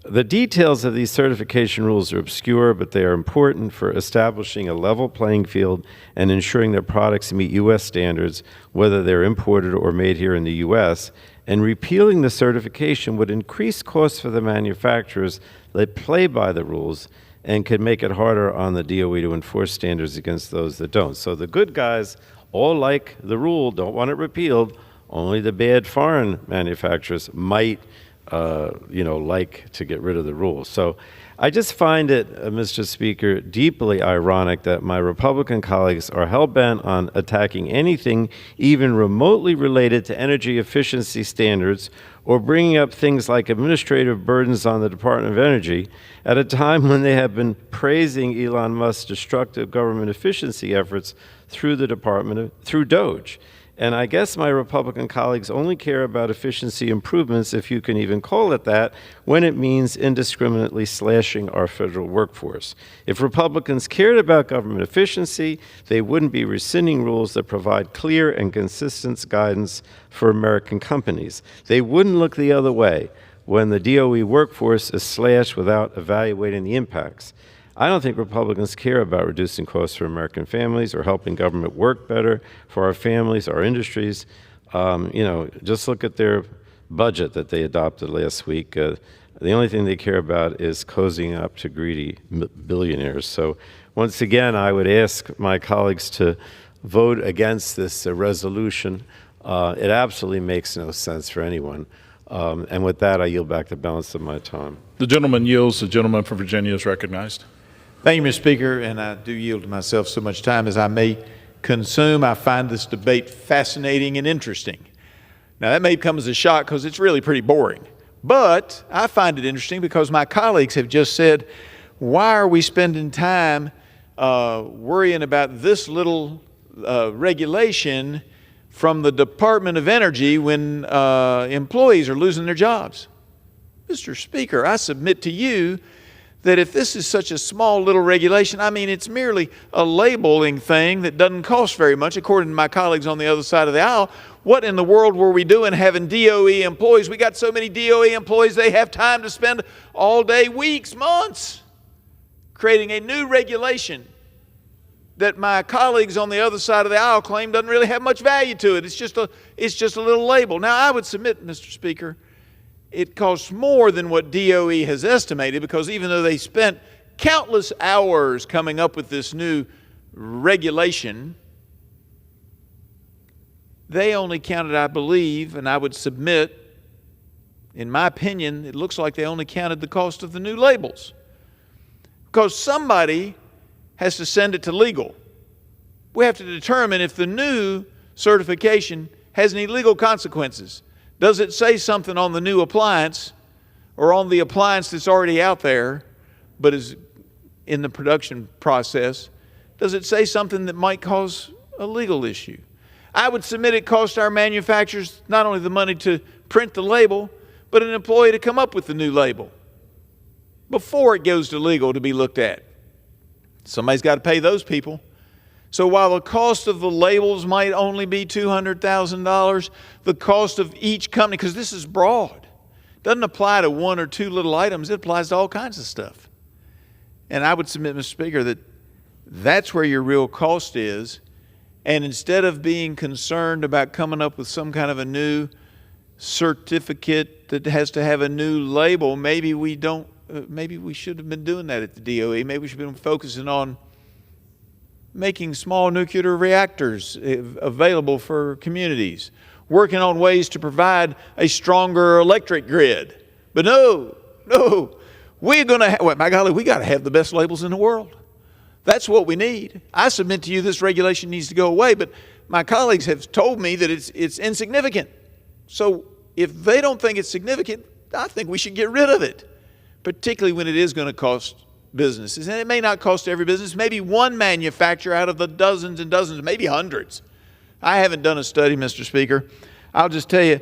The details of these certification rules are obscure, but they are important for establishing a level playing field and ensuring that products meet U.S. standards, whether they're imported or made here in the U.S., and repealing the certification would increase costs for the manufacturers that play by the rules and could make it harder on the DOE to enforce standards against those that don't. So the good guys all like the rule, don't want it repealed. Only the bad foreign manufacturers might like to get rid of the rules. So I just find it, Mr. Speaker, deeply ironic that my Republican colleagues are hell-bent on attacking anything even remotely related to energy efficiency standards or bringing up things like administrative burdens on the Department of Energy at a time when they have been praising Elon Musk's destructive government efficiency efforts through through DOGE. And I guess my Republican colleagues only care about efficiency improvements, if you can even call it that, when it means indiscriminately slashing our federal workforce. If Republicans cared about government efficiency, they wouldn't be rescinding rules that provide clear and consistent guidance for American companies. They wouldn't look the other way when the DOE workforce is slashed without evaluating the impacts. I don't think Republicans care about reducing costs for American families or helping government work better for our families, our industries. Just look at their budget that they adopted last week. The only thing they care about is cozying up to greedy billionaires. So once again, I would ask my colleagues to vote against this resolution. It absolutely makes no sense for anyone. And with that, I yield back the balance of my time. The gentleman yields. The gentleman from Virginia is recognized. Thank you, Mr. Speaker, and I do yield to myself so much time as I may consume. I find this debate fascinating and interesting. Now, that may come as a shock because it's really pretty boring, but I find it interesting because my colleagues have just said, why are we spending time worrying about this little regulation from the Department of Energy when employees are losing their jobs? Mr. Speaker, I submit to you that if this is such a small little regulation, I mean, it's merely a labeling thing that doesn't cost very much, according to my colleagues on the other side of the aisle. What in the world were we doing having DOE employees? We got so many DOE employees, they have time to spend all day, weeks, months, creating a new regulation that my colleagues on the other side of the aisle claim doesn't really have much value to it. It's just a little label. Now, I would submit, Mr. Speaker, it costs more than what DOE has estimated, because even though they spent countless hours coming up with this new regulation, they only counted, I believe, and I would submit, in my opinion, it looks like they only counted the cost of the new labels. Because somebody has to send it to legal. We have to determine if the new certification has any legal consequences. Does it say something on the new appliance or on the appliance that's already out there but is in the production process? Does it say something that might cause a legal issue? I would submit it costs our manufacturers not only the money to print the label, but an employee to come up with the new label before it goes to legal to be looked at. Somebody's got to pay those people. So while the cost of the labels might only be $200,000, the cost of each company, because this is broad, doesn't apply to one or two little items, it applies to all kinds of stuff. And I would submit, Mr. Speaker, that that's where your real cost is. And instead of being concerned about coming up with some kind of a new certificate that has to have a new label, maybe we should have been doing that at the DOE. Maybe we should have been focusing on making small nuclear reactors available for communities, working on ways to provide a stronger electric grid. But no, we're going to well, my golly, we got to have the best labels in the world. That's what we need. I submit to you this regulation needs to go away, but my colleagues have told me that it's insignificant. So if they don't think it's significant, I think we should get rid of it, particularly when it is going to cost businesses. And it may not cost every business, maybe one manufacturer out of the dozens and dozens, maybe hundreds. I haven't done a study, Mr. Speaker. I'll just tell you,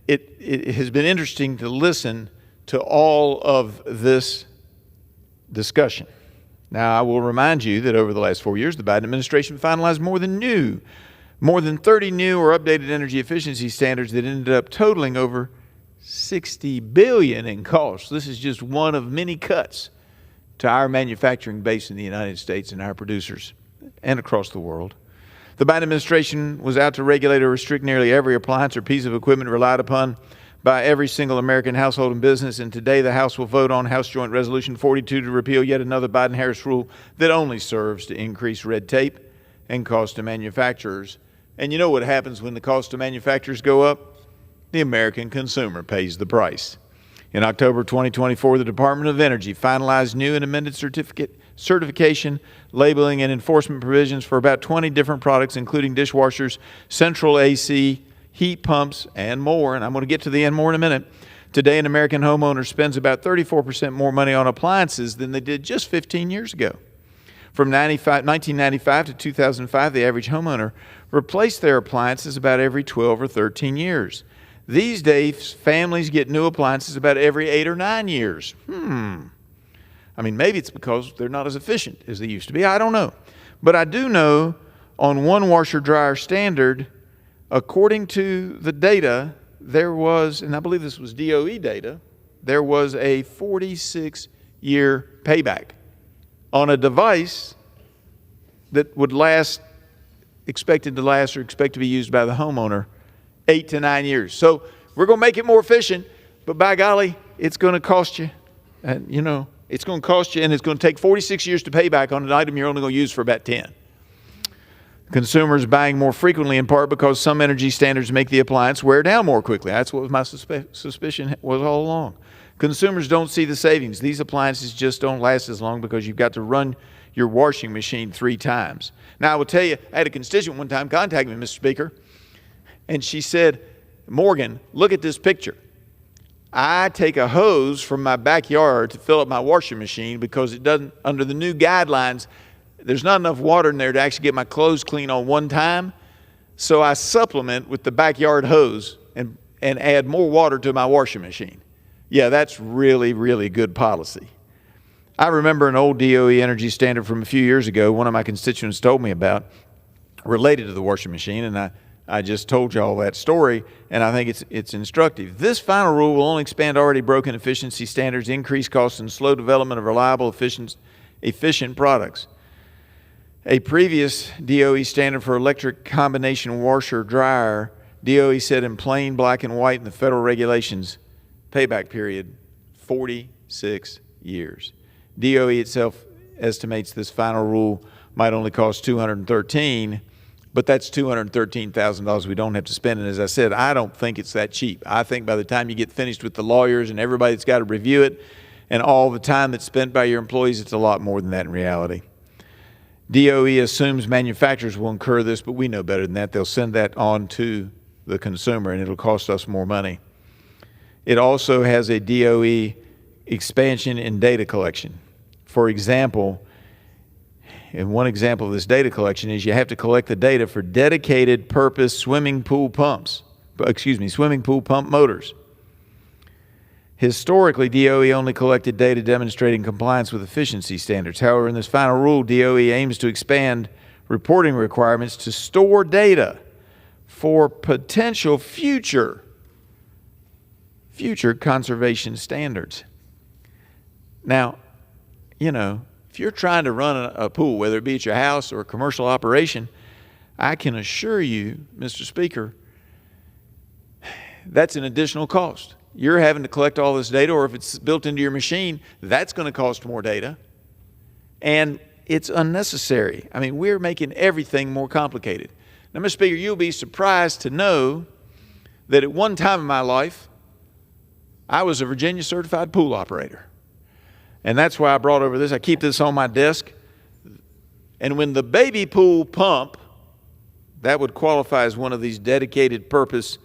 it has been interesting to listen to all of this discussion. Now, I will remind you that over the last 4 years, the Biden administration finalized more than 30 new or updated energy efficiency standards that ended up totaling over $60 billion in costs. This is just one of many cuts to our manufacturing base in the United States and our producers and across the world. The Biden administration was out to regulate or restrict nearly every appliance or piece of equipment relied upon by every single American household and business, and today the House will vote on House Joint Resolution 42 to repeal yet another Biden-Harris rule that only serves to increase red tape and cost to manufacturers. And you know what happens when the cost to manufacturers go up? The American consumer pays the price. In October 2024, the Department of Energy finalized new and amended certification, labeling, and enforcement provisions for about 20 different products, including dishwashers, central AC, heat pumps, and more. And I'm going to get to the end more in a minute. Today, an American homeowner spends about 34% more money on appliances than they did just 15 years ago. From 1995 to 2005, the average homeowner replaced their appliances about every 12 or 13 years. These days, families get new appliances about every 8 or 9 years. I mean, maybe it's because they're not as efficient as they used to be. I don't know. But I do know on one washer-dryer standard, according to the data, there was, and I believe this was DOE data, there was a 46-year payback on a device that would expected to be used by the homeowner 8 to 9 years. So we're going to make it more efficient, but by golly, it's going to cost you. And it's going to cost you, and it's going to take 46 years to pay back on an item you're only going to use for about 10. Consumers buying more frequently in part because some energy standards make the appliance wear down more quickly. That's what my suspicion was all along. Consumers don't see the savings. These appliances just don't last as long because you've got to run your washing machine 3 times. Now, I will tell you, I had a constituent one time contact me, Mr. Speaker, and she said, Morgan, look at this picture. I take a hose from my backyard to fill up my washing machine because it doesn't, under the new guidelines, there's not enough water in there to actually get my clothes clean on one time. So I supplement with the backyard hose and add more water to my washing machine. Yeah, that's really, really good policy. I remember an old DOE energy standard from a few years ago, one of my constituents told me about, related to the washing machine, and I just told you all that story, and I think it's instructive. This final rule will only expand already broken efficiency standards, increase costs, and slow development of reliable, efficient products. A previous DOE standard for electric combination washer-dryer, DOE said in plain black and white in the federal regulations, payback period, 46 years. DOE itself estimates this final rule might only cost $213, but that's $213,000 we don't have to spend. And as I said, I don't think it's that cheap. I think by the time you get finished with the lawyers and everybody that's got to review it and all the time that's spent by your employees, it's a lot more than that in reality. DOE assumes manufacturers will incur this, but we know better than that. They'll send that on to the consumer, and it'll cost us more money. It also has a DOE expansion in data collection. For example, and one example of this data collection is you have to collect the data for dedicated purpose swimming pool pump motors. Historically, DOE only collected data demonstrating compliance with efficiency standards. However, in this final rule, DOE aims to expand reporting requirements to store data for potential future conservation standards. Now, if you're trying to run a pool, whether it be at your house or a commercial operation, I can assure you, Mr. Speaker, that's an additional cost. You're having to collect all this data, or if it's built into your machine, that's going to cost more data. And it's unnecessary. I mean, we're making everything more complicated. Now, Mr. Speaker, you'll be surprised to know that at one time in my life, I was a Virginia certified pool operator. And that's why I brought over this. I keep this on my desk. And when the baby pool pump, that would qualify as one of these dedicated purpose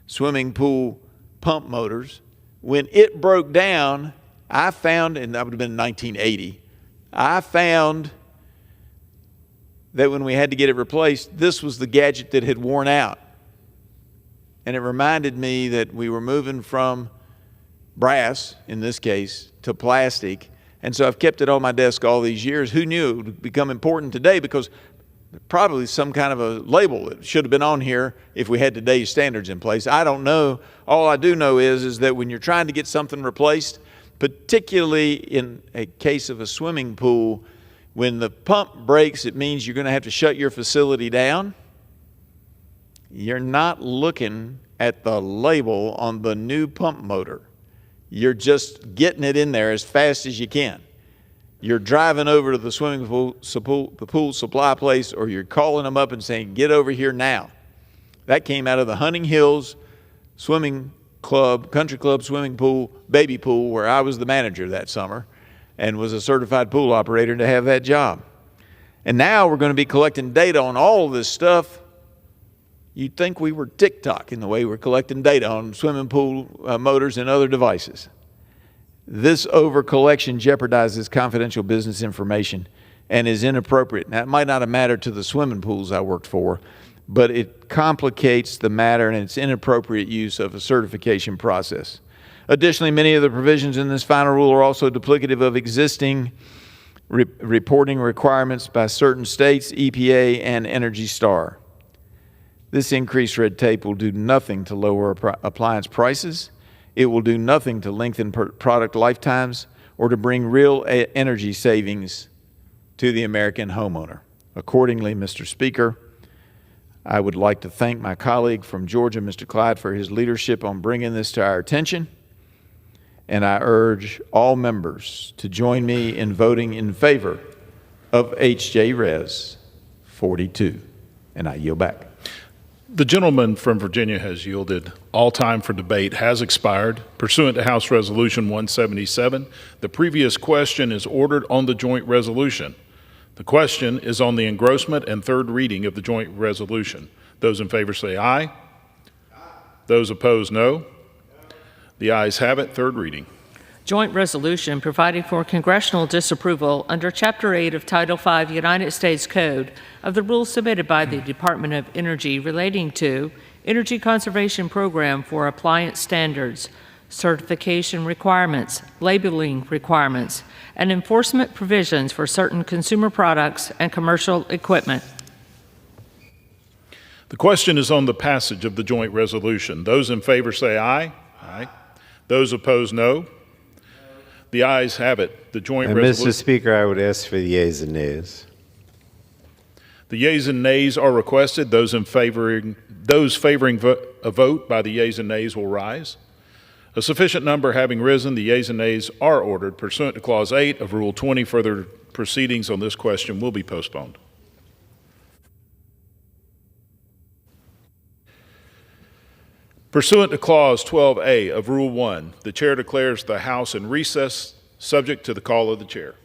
swimming pool pump motors, when it broke down, I found, and that would have been 1980, I found that when we had to get it replaced, this was the gadget that had worn out. And it reminded me that we were moving from brass, in this case, to plastic. And so I've kept it on my desk all these years. Who knew it would become important today? Because probably some kind of a label that should have been on here if we had today's standards in place. I don't know. All I do know is that when you're trying to get something replaced, particularly in a case of a swimming pool, when the pump breaks, it means you're going to have to shut your facility down. You're not looking at the label on the new pump motor. You're just getting it in there as fast as you can. You're driving over to the swimming pool, the pool supply place, or you're calling them up and saying, get over here now. That came out of the Hunting Hills Swimming club, country club, swimming pool, baby pool, where I was the manager that summer and was a certified pool operator to have that job. And now we're going to be collecting data on all of this stuff. You'd think we were TikTok in the way we're collecting data on swimming pool motors and other devices. This over-collection jeopardizes confidential business information and is inappropriate. Now, it might not have mattered to the swimming pools I worked for, but it complicates the matter and it's inappropriate use of a certification process. Additionally, many of the provisions in this final rule are also duplicative of existing reporting requirements by certain states, EPA, and Energy Star. This increased red tape will do nothing to lower appliance prices. It will do nothing to lengthen product lifetimes or to bring real energy savings to the American homeowner. Accordingly, Mr. Speaker, I would like to thank my colleague from Georgia, Mr. Clyde, for his leadership on bringing this to our attention. And I urge all members to join me in voting in favor of H.J. Res. 42. And I yield back. The gentleman from Virginia has yielded. All time for debate has expired. Pursuant to House Resolution 177, the previous question is ordered on the joint resolution. The question is on the engrossment and third reading of the joint resolution. Those in favor say aye. Aye. Those opposed, no. The ayes have it. Third reading. Joint resolution providing for congressional disapproval under Chapter 8 of Title 5 United States Code of the rules submitted by the Department of Energy relating to Energy Conservation Program for appliance standards, certification requirements, labeling requirements, and enforcement provisions for certain consumer products and commercial equipment. The question is on the passage of the joint resolution. Those in favor say aye. Aye. Those opposed, no. The ayes have it. The joint resolution. Mr. Speaker, I would ask for the yeas and nays. The yeas and nays are requested. Those favoring a vote by the yeas and nays will rise. A sufficient number having risen, the yeas and nays are ordered. Pursuant to Clause 8 of Rule 20, further proceedings on this question will be postponed. Pursuant to Clause 12A of Rule 1, the Chair declares the House in recess, subject to the call of the Chair.